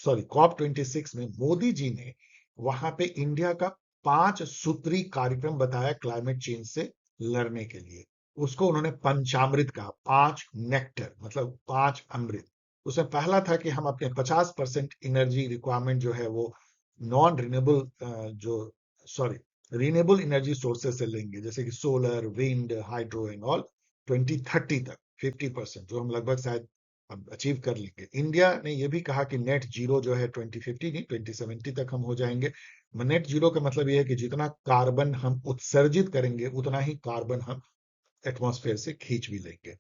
COP26 में मोदी जी ने वहां पे इंडिया का 5 सूत्री कार्यक्रम बताया क्लाइमेट चेंज से लड़ने के लिए। उसको उन्होंने पंचामृत कहा, 5 नेक्टर, मतलब 5 अमृत। उसमें पहला था कि हम अपने 50% एनर्जी रिक्वायरमेंट जो है वो नॉन रिन्यूएबल जो सॉरी रिन्यूएबल एनर्जी सोर्सेस से लेंगे, जैसे कि solar, wind, hydro and all. 2030 तक 50%, जो हम लगभग शायद अब अचीव कर लेंगे। इंडिया ने यह भी कहा कि नेट जीरो जो है 2050 नहीं, 2070 तक हम हो जाएंगे। नेट जीरो का मतलब यह है कि जितना कार्बन हम उत्सर्जित करेंगे उतना ही कार्बन हम एटमॉस्फेयर से खींच भी लेंगे।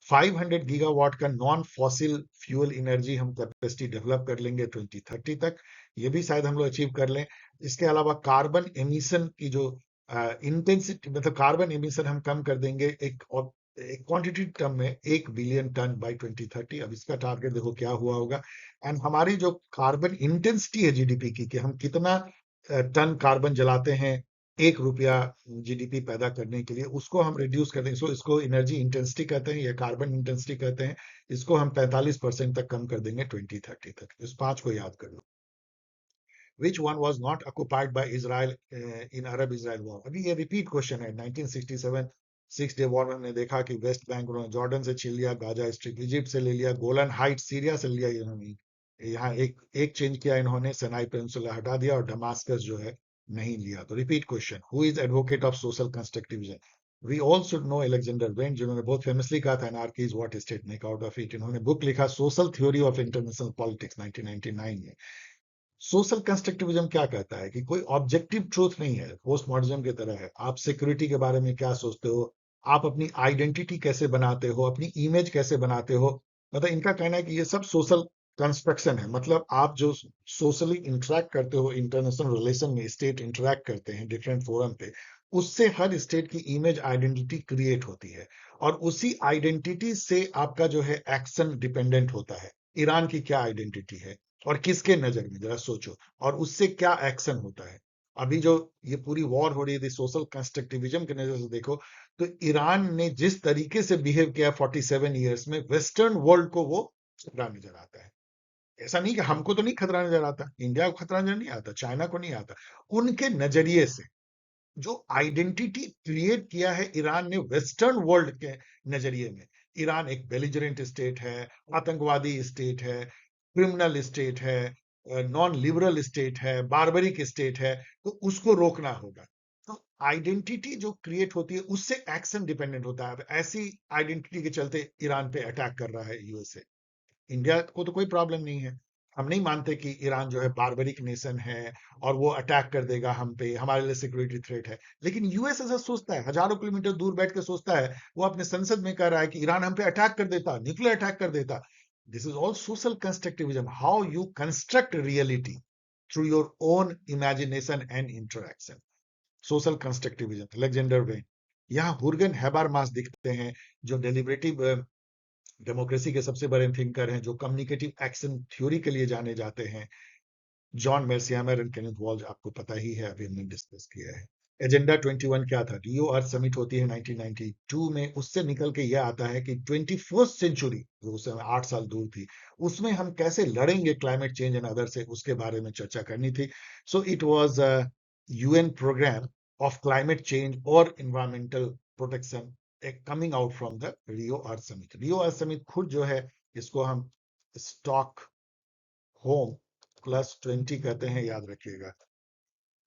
500 गीगावाट का नॉन फॉसिल फ्यूल एनर्जी हम कैपेसिटी डेवलप कर लेंगे 2030 तक। ये भी शायद हम लोग अचीव कर लें। इसके अलावा कार्बन एमिशन की जो इंटेंसिटी, मतलब कार्बन एमिशन हम कम कर देंगे एक क्वांटिटी टर्म में 1 बिलियन टन बाय 2030। अब इसका टारगेट देखो क्या हुआ होगा। एंड हमारी जो कार्बन इंटेंसिटी है जीडीपी की, कि हम कितना टन कार्बन जलाते हैं 1 रुपया जीडीपी पैदा करने के लिए, उसको हम रिड्यूस कर दें। इसको एनर्जी इंटेंसिटी कहते हैं या कार्बन इंटेंसिटी कहते हैं। इसको हम 45% तक कम कर देंगे 2030 तक। इस 5 को याद कर लो। Which one was not occupied by Israel in Arab-Israel war? अभी ये रिपीट क्वेश्चन है। 1967 सिक्स डे वॉर में हमने देखा कि वेस्ट बैंक उन्होंने जॉर्डन से छीन लिया, गाजा स्ट्रिप इजिप्ट से ले लिया, गोलन हाइट सीरिया से लिया इन्होंने। यहाँ एक चेंज किया इन्होंने, सनाई पेनिनसुला हटा दिया, और डमास्कस जो है नहीं लिया। तो repeat question, who is advocate of social constructivism? We all should know Alexander Wendt, जिन्होंने बहुत फेमसली कहा था anarchy is what state make out of it. इन्होंने बुक लिखा social theory of international politics 1999 में। सोशल कंस्ट्रक्टिविज्म क्या कहता है कि कोई ऑब्जेक्टिव ट्रूथ नहीं है, पोस्ट मॉडर्निज्म की तरह है। आप सिक्योरिटी के बारे में क्या सोचते हो, आप अपनी आइडेंटिटी कैसे बनाते हो, अपनी इमेज कैसे बनाते हो, मतलब इनका कहना है कि ये सब सोशल कंस्ट्रक्शन है। मतलब आप जो सोशली इंटरेक्ट करते हो, इंटरनेशनल रिलेशन में स्टेट इंटरेक्ट करते हैं डिफरेंट फोरम पे, उससे हर स्टेट की इमेज आइडेंटिटी क्रिएट होती है, और उसी आइडेंटिटी से आपका जो है एक्शन डिपेंडेंट होता है। ईरान की क्या आइडेंटिटी है और किसके नजर में, जरा सोचो, और उससे क्या एक्शन होता है। अभी जो ये पूरी वॉर हो रही थी, सोशल कंस्ट्रक्टिविज्म के नजर से देखो, तो ईरान ने जिस तरीके से बिहेव किया 47 ईयर्स में, वेस्टर्न वर्ल्ड को वो खतरा नजर आता है। ऐसा नहीं कि हमको तो नहीं खतरा नजर आता, इंडिया को खतरा नजर नहीं आता, चाइना को नहीं आता। उनके नजरिए से जो आइडेंटिटी क्रिएट किया है ईरान ने वेस्टर्न वर्ल्ड के नजरिए में, ईरान एक बेलिजरेंट स्टेट है, आतंकवादी स्टेट है, क्रिमिनल स्टेट है, नॉन लिबरल स्टेट है, बारबरिक स्टेट है, तो उसको रोकना होगा। तो आइडेंटिटी जो क्रिएट होती है उससे एक्शन डिपेंडेंट होता है। अब ऐसी आइडेंटिटी के चलते ईरान पे अटैक कर रहा है यूएसए। इंडिया को तो कोई प्रॉब्लम नहीं है, हम नहीं मानते कि ईरान जो है बारबरिक नेशन है और वो अटैक कर देगा हम पे, हमारे लिए सिक्योरिटी थ्रेट है। लेकिन यूएस ऐसा सोचता है, हजारों किलोमीटर दूर बैठ के सोचता है। वो अपने संसद में कह रहा है कि ईरान हम पे अटैक कर देता, न्यूक्लियर अटैक कर देता, This is all social constructivism, how you construct reality through your own imagination and interaction. Social constructivism, Alexander when. यहाँ हुर्गन हैबरमास दिखते हैं, जो डेलिबरेटिव डेमोक्रेसी के सबसे बड़े थिंकर हैं, जो कम्युनिकेटिव एक्शन थ्योरी के लिए जाने जाते हैं। जॉन मेर्सियामर एंड केनेथ वॉल्ज आपको पता ही है, अभी हमने डिस्कस किया है। एजेंडा 21 क्या था? रियो अर्थ समिट होती है 1992 में, उससे निकल के यह आता है कि 21st सेंचुरी, जो उस समय 8 साल दूर थी, उसमें हम कैसे लड़ेंगे क्लाइमेट चेंज एंड अदर से, उसके बारे में चर्चा करनी थी। So it was UN programme of climate change और environmental protection coming out from the Rio Earth Summit. Rio Earth Summit खुद जो है, इसको हम स्टॉक होम +20 कहते हैं, याद रखिएगा।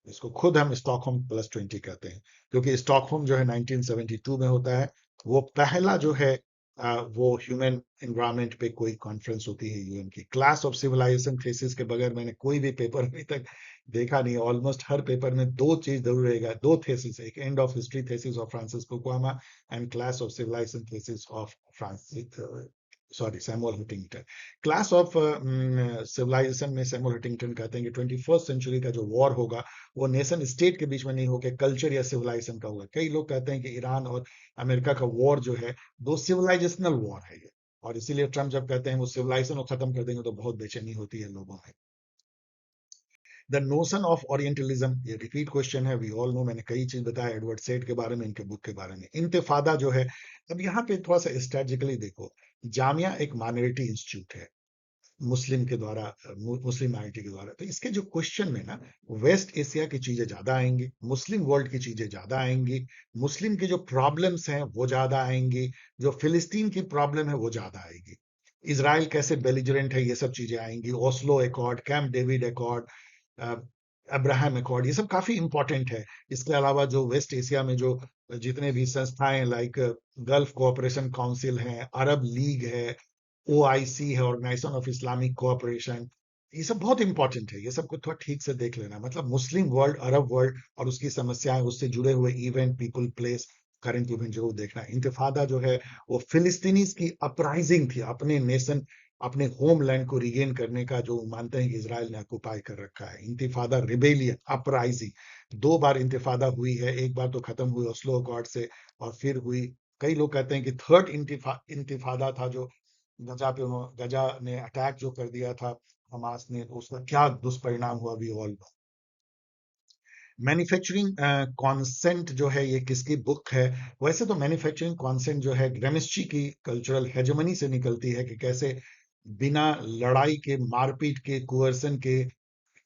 इसको खुद हम स्टॉकहोम +20 कहते हैं, क्योंकि स्टॉकहोम जो है 1972 में होता है। वो पहला जो है वो ह्यूमन एनवायरनमेंट पे कोई कॉन्फ्रेंस होती है यूएन की। क्लास ऑफ सिविलाइजेशन थीसिस के बगैर मैंने कोई भी पेपर अभी तक देखा नहीं। ऑलमोस्ट हर पेपर में दो चीज जरूर रहेगा, दो थेसिस, एक end of history thesis of Francis Fukuyama and clash of civilization thesis of Francis Samuel Huntington. Clash of civilization में सैमुअल हंटिंगटन कहते हैं कि 21st सेंचुरी का जो वॉर होगा, वो नेशन स्टेट के बीच में नहीं होकर कल्चर या सिविलाइजेशन का होगा। कई लोग कहते हैं कि ईरान और अमेरिका का वॉर जो है, दो सिविलाइजेशनल वॉर है ये, और इसीलिए ट्रम्प जब कहते हैं वो सिविलाइजेशन को खत्म कर देंगे, तो बहुत बेचैनी होती है लोगों में। द नोशन ऑफ ओरिएंटलिज्म, ये रिपीट क्वेश्चन है, वी ऑल नो, मैंने कई चीज बताया एडवर्ड सेड के बारे में, इनके बुक के बारे में। इंतिफादा जो है, अब यहाँ पे थोड़ा सा स्ट्रेटेजिकली देखो, जामिया एक माइनॉरिटी इंस्टीट्यूट है, मुस्लिम के द्वारा, मुस्लिम माइनॉरिटी के द्वारा, तो इसके जो क्वेश्चन में ना, वेस्ट एशिया की चीजें ज्यादा आएंगी, मुस्लिम वर्ल्ड की चीजें ज्यादा आएंगी, मुस्लिम की जो प्रॉब्लम्स हैं वो ज्यादा आएंगी, जो फिलिस्तीन की प्रॉब्लम है वो ज्यादा आएगी, इसराइल कैसे बेलिजरेंट है, ये सब चीजें आएंगी, Oslo accord, camp David accord, Abraham accord, ये सब काफी इंपॉर्टेंट है। इसके अलावा जो वेस्ट एशिया में जो जितने भी संस्थाएं, लाइक गल्फ कोऑपरेशन काउंसिल है, अरब लीग है, ओआईसी है, ऑर्गेनाइजेशन ऑफ इस्लामिक कोऑपरेशन, ये सब बहुत इंपॉर्टेंट है। ये सब को थोड़ा ठीक से देख लेना, मतलब मुस्लिम वर्ल्ड, अरब वर्ल्ड और उसकी समस्याएं, उससे जुड़े हुए event, people, place, current event जरूर देखना। इंतिफादा जो है वो फिलिस्तीनीज की अपराइजिंग थी, अपने नेशन, अपने होमलैंड को रिगेन करने का, जो मानते हैं कि इजराइल ने ऑक्युपाई कर रखा है। इंतिफादा, रिबेलियन, अपराइजिंग, दो बार इंतिफादा हुई है। एक बार तो खत्म हुई ओस्लो अकॉर्ड से, और फिर हुई, कई लोग कहते हैं कि थर्ड इंतिफादा था, जो गजा पे गजा ने अटैक जो कर दिया था हमास ने, तो उसका क्या दुष्परिणाम हुआ, we all know. Manufacturing consent जो है, ये किसकी बुक है? वैसे तो मैन्युफैक्चरिंग कॉन्सेंट जो है ग्रेमिस्ची की कल्चरल हेजेमनी से निकलती है, कि कैसे बिना लड़ाई के, मारपीट के, कुअर्सन के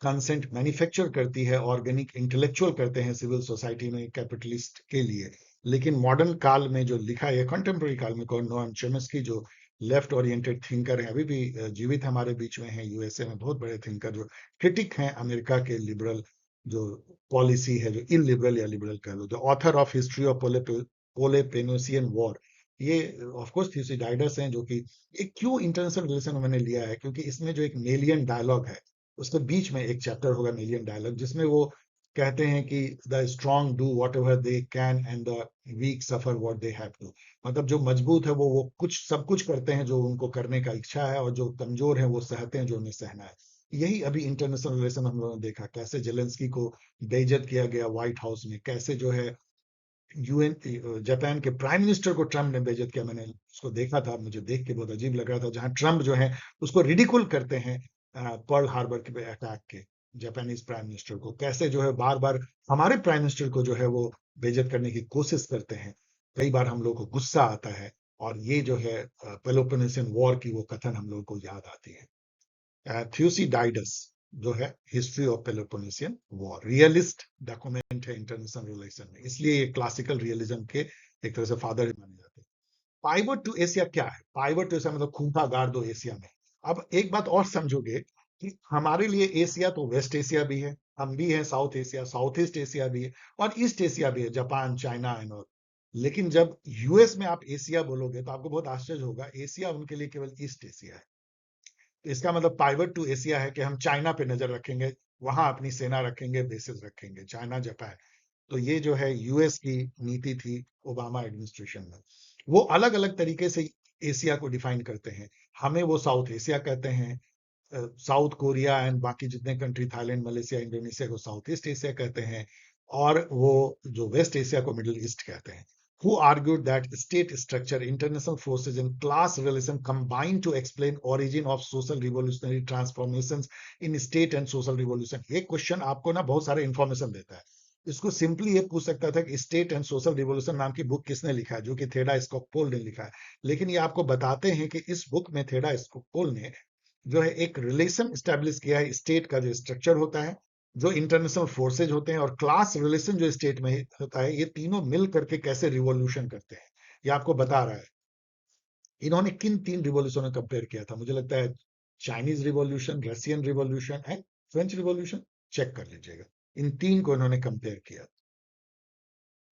कंसेंट मैन्युफैक्चर करती है, ऑर्गेनिक इंटेलेक्चुअल करते हैं सिविल सोसाइटी में कैपिटलिस्ट के लिए। लेकिन मॉडर्न काल में जो लिखा है, कंटेम्प्रेरी काल में, नोम चॉम्स्की जो लेफ्ट ओरिएंटेड थिंकर है, अभी भी जीवित हमारे बीच में है, यूएसए में बहुत बड़े थिंकर, जो क्रिटिक हैं अमेरिका के लिबरल जो पॉलिसी है, जो इलिबरल या लिबरल कह लो, the author of history of Peloponnesian war, ये ऑफ कोर्स थ्यूसिडाइडस हैं, जो कि एक क्यों इंटरनेशनल रिलेशन मैंने लिया है, क्योंकि इसमें जो एक मेलियन डायलॉग है, उसके बीच में एक चैप्टर होगा मिलियन डायलॉग, जिसमें वो कहते हैं कि the strong do whatever they can and the weak suffer what they have to. मतलब जो मजबूत है वो कुछ सब कुछ करते हैं जो उनको करने का इच्छा है, और जो कमजोर है वो सहते हैं जो उन्हें सहना है। यही अभी इंटरनेशनल रिलेशन हम लोगों ने देखा, कैसे जेलेंस्की को बेइज्जत किया गया व्हाइट हाउस में, कैसे जो है यूएन, जापान के प्राइम मिनिस्टर को ट्रम्प ने बेइज्जत किया। मैंने उसको देखा था, मुझे देख के बहुत अजीब लग रहा था, जहां ट्रम्प जो है उसको रिडिकुल करते हैं पर्ल हार्बर के अटैक के, जापानीज प्राइम मिनिस्टर को, कैसे जो है बार बार हमारे प्राइम मिनिस्टर को जो है वो बेइज्जत करने की कोशिश करते हैं। कई बार हम लोग को गुस्सा आता है, और ये जो है पेलोपोनेसियन वॉर की वो कथन हम लोग को याद आती है। थ्यूसिडाइडस जो है history of Peloponnesian war, realist document है इंटरनेशनल रिलेशन में, इसलिए ये क्लासिकल रियलिज्म के एक तरह से फादर माने जाते हैं। पाइवट टू एशिया क्या है? पाइवट टू एशिया मतलब खूंटा गाड़ दो एशिया में। अब एक बात और समझोगे कि हमारे लिए एशिया तो वेस्ट एशिया भी है, हम भी हैं south Asia, south east Asia भी है, और ईस्ट एशिया भी है, जापान, चाइना एंड ऑल। लेकिन जब यूएस में आप एशिया बोलोगे तो आपको बहुत आश्चर्य होगा, एशिया उनके लिए केवल ईस्ट एशिया है। तो इसका मतलब पाइवट टू एशिया है कि हम चाइना पे नजर रखेंगे, वहां अपनी सेना रखेंगे, बेसिस रखेंगे, चाइना, जापान। तो ये जो है यूएस की नीति थी ओबामा एडमिनिस्ट्रेशन में। वो अलग अलग तरीके से एशिया को डिफाइन करते हैं। हमें वो साउथ एशिया कहते हैं, साउथ कोरिया एंड बाकी जितने कंट्री, थाईलैंड, मलेशिया, इंडोनेशिया को साउथ ईस्ट एशिया कहते हैं, और वो जो वेस्ट एशिया को मिडिल ईस्ट कहते हैं। Who argued that state structure, international forces, and class relation combine to explain origin of social revolutionary transformations in state and social revolution? ये क्वेश्चन आपको ना बहुत सारे इंफॉर्मेशन देता है। इसको सिंपली ये पूछ सकता था कि स्टेट एंड सोशल रिवॉल्यूशन नाम की बुक किसने लिखा है, जो कि थेडा स्कॉकपोल ने लिखा है। लेकिन ये आपको बताते हैं कि इस बुक में थेडा स्कॉकपोल ने जो है एक रिलेशन स्टैब्लिश किया है, स्टेट का जो स्ट्रक्चर होता है, जो इंटरनेशनल फोर्सेज होते हैं, और क्लास रिलेशन जो स्टेट में होता है, ये तीनों मिल करके कैसे रिवॉल्यूशन करते हैं, ये आपको बता रहा है। इन्होंने किन 3 रिवॉल्यूशन में कंपेयर किया था? मुझे लगता है Chinese revolution, Russian revolution and French revolution. Check कर लीजिएगा, इन 3 को इन्होंने कंपेयर किया।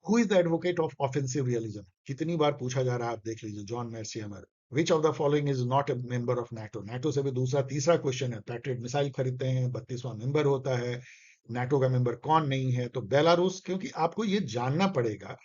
Who is the advocate of offensive realism? कितनी बार पूछा जा रहा है, आप देख लीजिए। John Mearsheimer. Which of the following is not a member of NATO? NATO से भी दूसरा तीसरा क्वेश्चन है। पैट्रियट मिसाइल खरीदते हैं, 32वां मेंबर होता है। नाटो का मेंबर कौन नहीं है? तो बेलारूस। क्योंकि आपको ये जानना पड़ेगा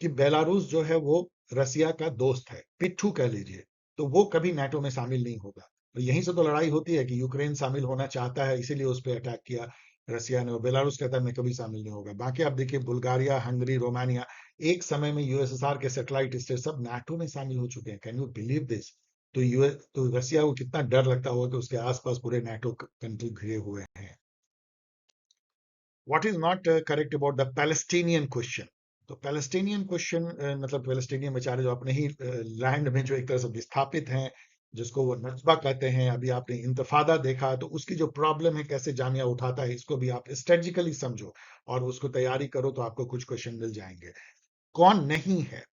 कि बेलारूस जो है वो रसिया का दोस्त है, पिट्ठू कह लीजिए, तो वो कभी नाटो में शामिल नहीं होगा। तो यहीं से तो लड़ाई होती है कि यूक्रेन शामिल होना चाहता है, इसीलिए उस पर अटैक किया रसिया ने, और बेलारूस कहता है मैं कभी शामिल नहीं होगा। बाकी आप देखिए, बुल्गारिया, हंगरी, रोमानिया, एक समय में यूएसएसआर के सैटेलाइट स्टेट सब नाटो में शामिल हो चुके हैं। Can you believe this? तो यूएस, तो रसिया को कितना डर लगता होगा कि उसके आसपास पूरे नाटो कंट्री घिरे हुए हैं। What is not correct about the Palestinian question? तो पैलेस्टीनियन क्वेश्चन मतलब पैलेस्टीनियन बेचारे जो अपने ही लैंड में जो एक तरह से विस्थापित हैं, जिसको वो नस्बा कहते हैं। अभी आपने इंतफादा देखा, तो उसकी जो प्रॉब्लम है कैसे जामिया उठाता है, इसको भी आप स्ट्रेटजिकली समझो और उसको तैयारी करो, तो आपको कुछ क्वेश्चन मिल जाएंगे। कौन नहीं है?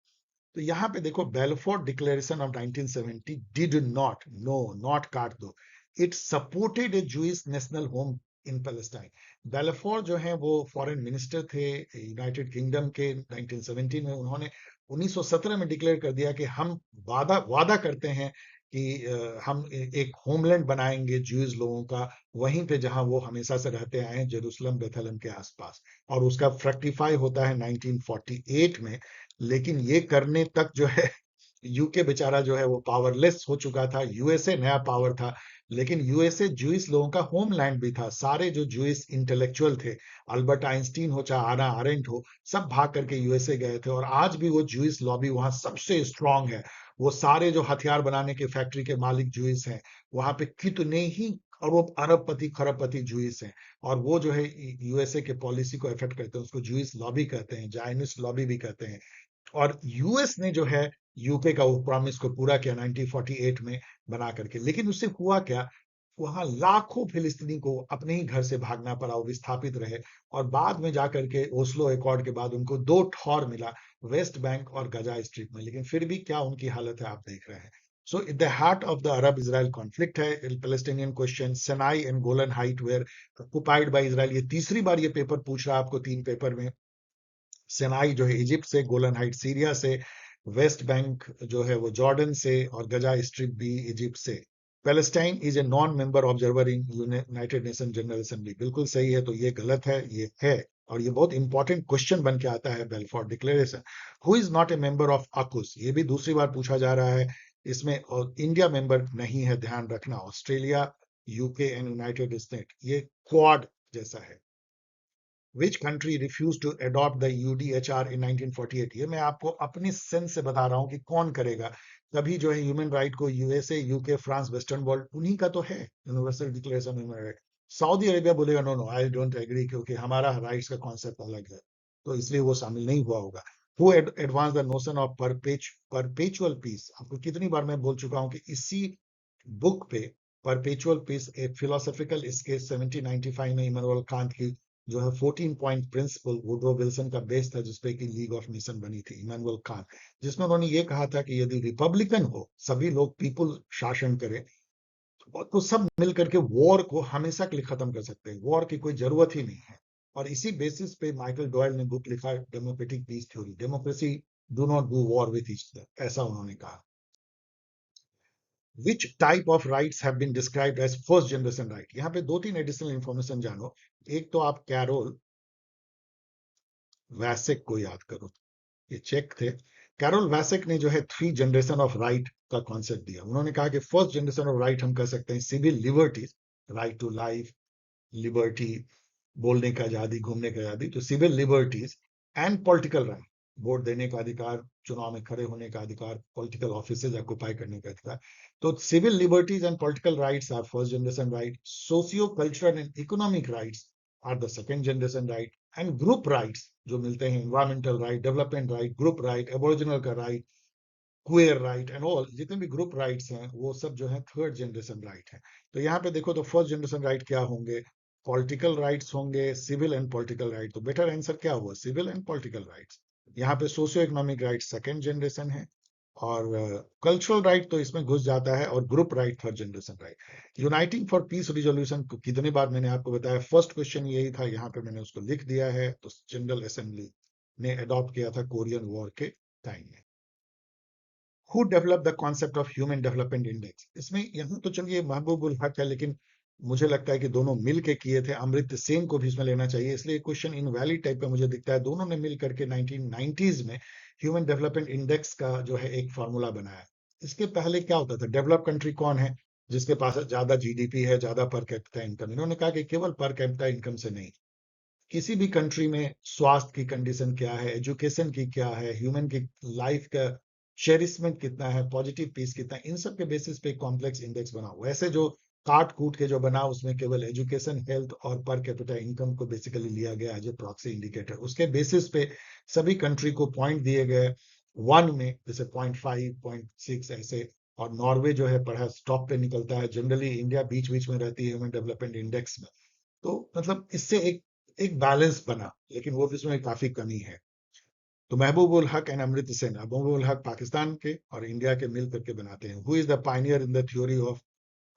तो यहाँ पे देखो, बेलफोर्ड declaration of 1970 did not, no, not काट दो, it supported a Jewish national home in Palestine. बेलफोर्ड जो है वो फॉरेन मिनिस्टर थे यूनाइटेड किंगडम के 1917 में। उन्होंने 1917 में डिक्लेयर कर दिया कि हम वादा वादा करते हैं कि हम एक होमलैंड बनाएंगे ज्यूज लोगों का, वहीं पे जहां वो हमेशा से रहते आए हैं, जेरूसलम, बेथलम के आसपास। और उसका फ्रक्टिफाई होता है 1948 में। लेकिन ये करने तक जो है यूके बेचारा जो है वो पावरलेस हो चुका था। यूएसए नया पावर था, लेकिन यूएसए जूइस लोगों का होमलैंड भी था। सारे जो जूइस इंटेलेक्चुअल थे, अल्बर्ट आइंस्टीन हो चाहे आना आरेंट हो, सब भाग करके यूएसए गए थे। और आज भी वो जूइस लॉबी वहां सबसे स्ट्रांग है। वो सारे जो हथियार बनाने के फैक्ट्री के मालिक जूइस हैं, वहां पे कितने ही अरब अरबपति खरबपति जूइस हैं। और वो जो है यूएसए के पॉलिसी को इफेक्ट करते हैं, उसको जूइस लॉबी कहते हैं, जायनिस्ट लॉबी भी कहते हैं। और यूएस ने जो है यूके का वो प्रॉमिस को पूरा किया 1948 में बना करके। लेकिन उससे हुआ क्या? वहां लाखों फिलिस्तीनी को अपने ही घर से भागना पड़ा, वो विस्थापित रहे। और बाद में जाकर के ओस्लो एकॉर्ड के बाद उनको 2 ठौर मिला, वेस्ट बैंक और गजा स्ट्रिप में। लेकिन फिर भी क्या उनकी हालत है, आप देख रहे हैं। So the heart of the Arab Israel conflict है Palestinian question. Sinai and Golan height were occupied by Israel. ये तीसरी बार ये पेपर पूछ रहा है आपको 3 पेपर में। सेनाई जो है इजिप्ट से, गोलन हाइट सीरिया से, वेस्ट बैंक जो है वो जॉर्डन से, और गजा स्ट्रिप भी इजिप्ट से। Palestine is a non member observer in United nation general assembly. बिल्कुल सही है, तो ये गलत है, ये है। और ये बहुत इंपॉर्टेंट क्वेश्चन बन के आता है Bellfort declaration. Who is not a member of AUKUS? ये भी दूसरी बार पूछा जा रहा है इसमें, और इंडिया मेंबर नहीं है, ध्यान रखना। Australia, UK and United state, ये क्वाड जैसा है। Which country refused to adopt the UDHR in 1948? ये मैं आपको अपने सेंस से बता रहा हूँ कि कौन करेगा। तभी जो है ह्यूमन राइट को USA, UK, France, western world, उन्हीं का तो है universal declaration human right. Saudi Arabia बोलेगा no no, I don't agree, क्योंकि हमारा राइट्स का कॉन्सेप्ट अलग है, तो इसलिए वो शामिल नहीं हुआ होगा। Who advance the notion of perpetual peace? आपको कितनी बार मैं बोल चुका हूँ कि इसी बुक पे, परपेचुअल पीस, एक फिलोसॉफिकल स्केच 1795 में इमैनुअल कांत की जो है 14 पॉइंट प्रिंसिपल, वुड्रो विल्सन का बेस था, जिसपे की लीग ऑफ नेशन बनी थी, इमैनुअल कांत। जिसमें उन्होंने ये कहा था कि यदि रिपब्लिकन हो, सभी लोग पीपुल शासन करे, तो सब मिलकर के वॉर को हमेशा के लिए खत्म कर सकते हैं। वॉर की कोई जरूरत ही नहीं है। और इसी बेसिस पे माइकल डॉयल ने बुक लिखा, democratic peace theory. Democracy do not do war with each other, ऐसा उन्होंने कहा। Which type of rights have been described as first generation right? यहाँ पे 2-3 एडिशनल इंफॉर्मेशन जानो। एक तो आप कैरोल वैसेक को याद करो, ये चेक थे। कैरोल वैसेक ने जो है 3 जनरेशन ऑफ राइट का कॉन्सेप्ट दिया। उन्होंने कहा कि फर्स्ट जनरेशन ऑफ राइट हम कह सकते हैं civil liberties, right to life, liberty, बोलने का आजादी, घूमने का आजादी, तो civil liberties and political right, vote देने का अधिकार, चुनाव में खड़े होने का अधिकार, पॉलिटिकल ऑफिस ऑक्यूपाई करने का अधिकार। तो civil liberties and political rights are first generation right, socio cultural and economic rights are the second generation right, and group rights जो मिलते हैं, environmental right, development right, group right, aboriginal का right, queer right and all, जितने भी group rights हैं वो सब जो है थर्ड जनरेशन राइट है। तो यहाँ पे देखो तो फर्स्ट जनरेशन राइट क्या होंगे, पॉलिटिकल राइट्स होंगे, सिविल एंड पॉलिटिकल राइट। तो बेटर आंसर क्या हुआ, सिविल एंड पॉलिटिकल राइट्स। यहाँ पे socio economic right second generation है, और कल्चरल राइट तो इसमें घुस जाता है, और group right third generation right. Uniting for peace resolution कितनी बार मैंने आपको बताया, फर्स्ट क्वेश्चन यही था, यहाँ पे मैंने उसको लिख दिया है। तो जनरल असेंबली ने अडॉप्ट किया था कोरियन वॉर के टाइम में। Who develop the concept of human development index, इसमें यहाँ तो चलिए महबूबुल हक है, लेकिन मुझे लगता है कि दोनों मिल के किए थे, अमृत सेन को भी इसमें लेना चाहिए, इसलिए क्वेश्चन इनवैलिड टाइप का मुझे दिखता है। दोनों ने मिल करके 1990s में ह्यूमन डेवलपमेंट इंडेक्स का जो है एक फॉर्मूला बनाया। इसके पहले क्या होता था, डेवलप कंट्री कौन है जिसके पास ज्यादा जीडीपी है, ज्यादा पर कैपिटा इनकम। इन्होंने कहा कि केवल पर कैपिटा इनकम से नहीं, किसी भी कंट्री में स्वास्थ्य की कंडीशन क्या है, एजुकेशन की क्या है, ह्यूमन की लाइफ का चेरिशमेंट कितना है, पॉजिटिव पीस कितना है, इन सब के बेसिस पे कॉम्प्लेक्स इंडेक्स बना हुआ है। ऐसे जो काट कूट के जो बना उसमें केवल एजुकेशन, हेल्थ और पर कैपिटा इनकम को बेसिकली लिया गया एज ए प्रॉक्सी इंडिकेटर। उसके बेसिस पे सभी कंट्री को पॉइंट दिए गए, वन में जैसे 0.5, 0.6 ऐसे, और नॉर्वे जो है पढ़ा टॉप पे निकलता है। जनरली इंडिया बीच बीच में रहती है ह्यूमन डेवलपमेंट इंडेक्स में। तो मतलब इससे एक एक बैलेंस बना, लेकिन वो इसमें काफी कमी है। तो महबूबुल हक एंड अमृत सेन, महबूबुल हक पाकिस्तान के और इंडिया के मिल करके बनाते हैं। Who is the Pioneer in the theory of,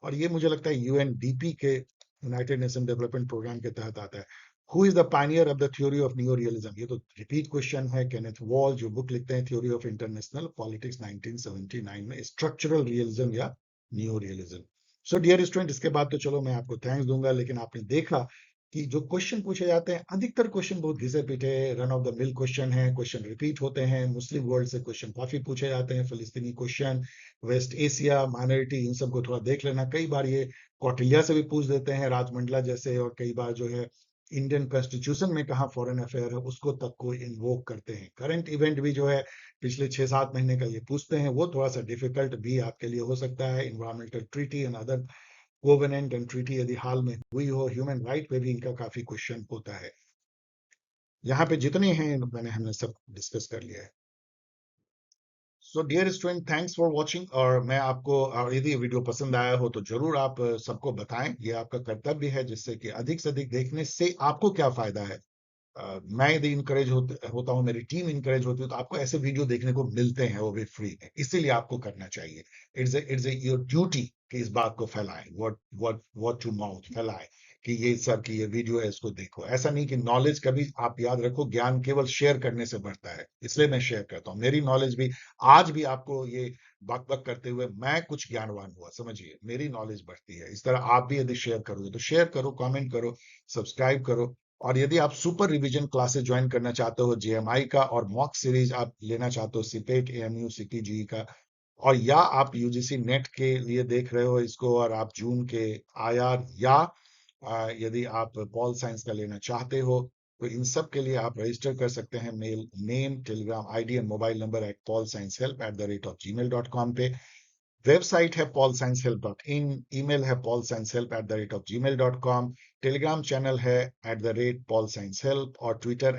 और ये मुझे लगता है यूएनडीपी के, यूनाइटेड नेशन डेवलपमेंट प्रोग्राम के तहत आता है। Who is the pioneer of the theory of new realism, ये तो रिपीट क्वेश्चन है। केनेथ वॉल जो बुक लिखते हैं थ्योरी ऑफ इंटरनेशनल पॉलिटिक्स 1979 में, स्ट्रक्चरल रियलिज्म या new realism. So dear student, इसके बाद तो चलो मैं आपको थैंक्स दूंगा, लेकिन आपने देखा कि जो क्वेश्चन पूछे जाते हैं, अधिकतर क्वेश्चन बहुत घिसे पीटे run of the mill question है, क्वेश्चन रिपीट होते हैं। मुस्लिम वर्ल्ड से क्वेश्चन काफी पूछे जाते हैं, फिलिस्तीनी क्वेश्चन, वेस्ट एशिया, माइनॉरिटी, इन सबको थोड़ा देख लेना। कई बार ये कौटिल्य से भी पूछ देते हैं, राजमंडला जैसे, और कई बार जो है इंडियन कॉन्स्टिट्यूशन में कहा फॉरेन अफेयर है उसको तक को इन्वोक करते हैं। करंट इवेंट भी जो है पिछले 6-7 महीने का ये पूछते हैं, वो थोड़ा सा डिफिकल्ट भी आपके लिए हो सकता है। Environmental treaty and other covenant and treaty यदि हाल में हुई हो, ह्यूमन राइट पे भी इनका काफी क्वेश्चन होता है। यहाँ पे जितने हैं हमने सब डिस्कस कर लिया है। So dear student, thanks for watching. और मैं आपको, और यदि वीडियो पसंद आया हो तो जरूर आप सबको बताएं, ये आपका कर्तव्य है, जिससे कि अधिक से अधिक देखने से आपको क्या फायदा है। मैं यदि इंकरेज होता हूँ, मेरी टीम इंकरेज होती है, तो आपको ऐसे वीडियो देखने को मिलते हैं, वो भी फ्री में, इसीलिए आपको करना चाहिए। इट्स ए योर ड्यूटी कि इस बात को फैलाएं, वर्ड टू माउथ फैलाएं कि ये सर की ये वीडियो है, इसको देखो। ऐसा नहीं कि नॉलेज, कभी आप याद रखो, ज्ञान केवल शेयर करने से बढ़ता है, इसलिए मैं शेयर करता हूँ। मेरी नॉलेज भी आज भी आपको ये बक बक करते हुए मैं कुछ ज्ञानवान हुआ, समझिए, मेरी नॉलेज बढ़ती है। इस तरह आप भी यदि शेयर करोगे तो शेयर करो, कमेंट करो, सब्सक्राइब करो। और यदि आप सुपर रिवीजन क्लासेस ज्वाइन करना चाहते हो, जेएमआई का, और मॉक सीरीज आप लेना चाहते हो, सीपेट, एएमयू, सीपीजी का, और या आप यूजीसी नेट के लिए देख रहे हो इसको, और आप जून के आईआर, या यदि आप पॉल साइंस का लेना चाहते हो, तो इन सब के लिए आप रजिस्टर कर सकते हैं। Mail, name, Telegram ID and mobile number paulsciencehelp@the rate of gmail.com पे। वेबसाइट है paulsciencehelp.in, ईमेल है paulsciencehelp@the-rate-of-gmail.com, टेलीग्राम चैनल है @paulsciencehelp, और ट्विटर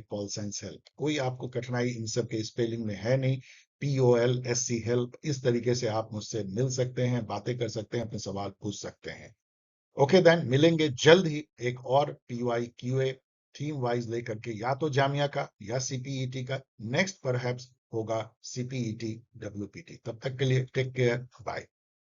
@paulsciencehelp। कोई आपको कठिनाई इन सब के स्पेलिंग में है नहीं, POLSC हेल्प, इस तरीके से आप मुझसे मिल सकते हैं, बातें कर सकते हैं, अपने सवाल पूछ सकते हैं। ओके देन, मिलेंगे जल्द ही एक और PY QA थीम वाइज लेकर के, या तो जामिया का या CPET का, नेक्स्ट परहैप्स होगा CPET WPT। तब तक के लिए टेक केयर, बाय।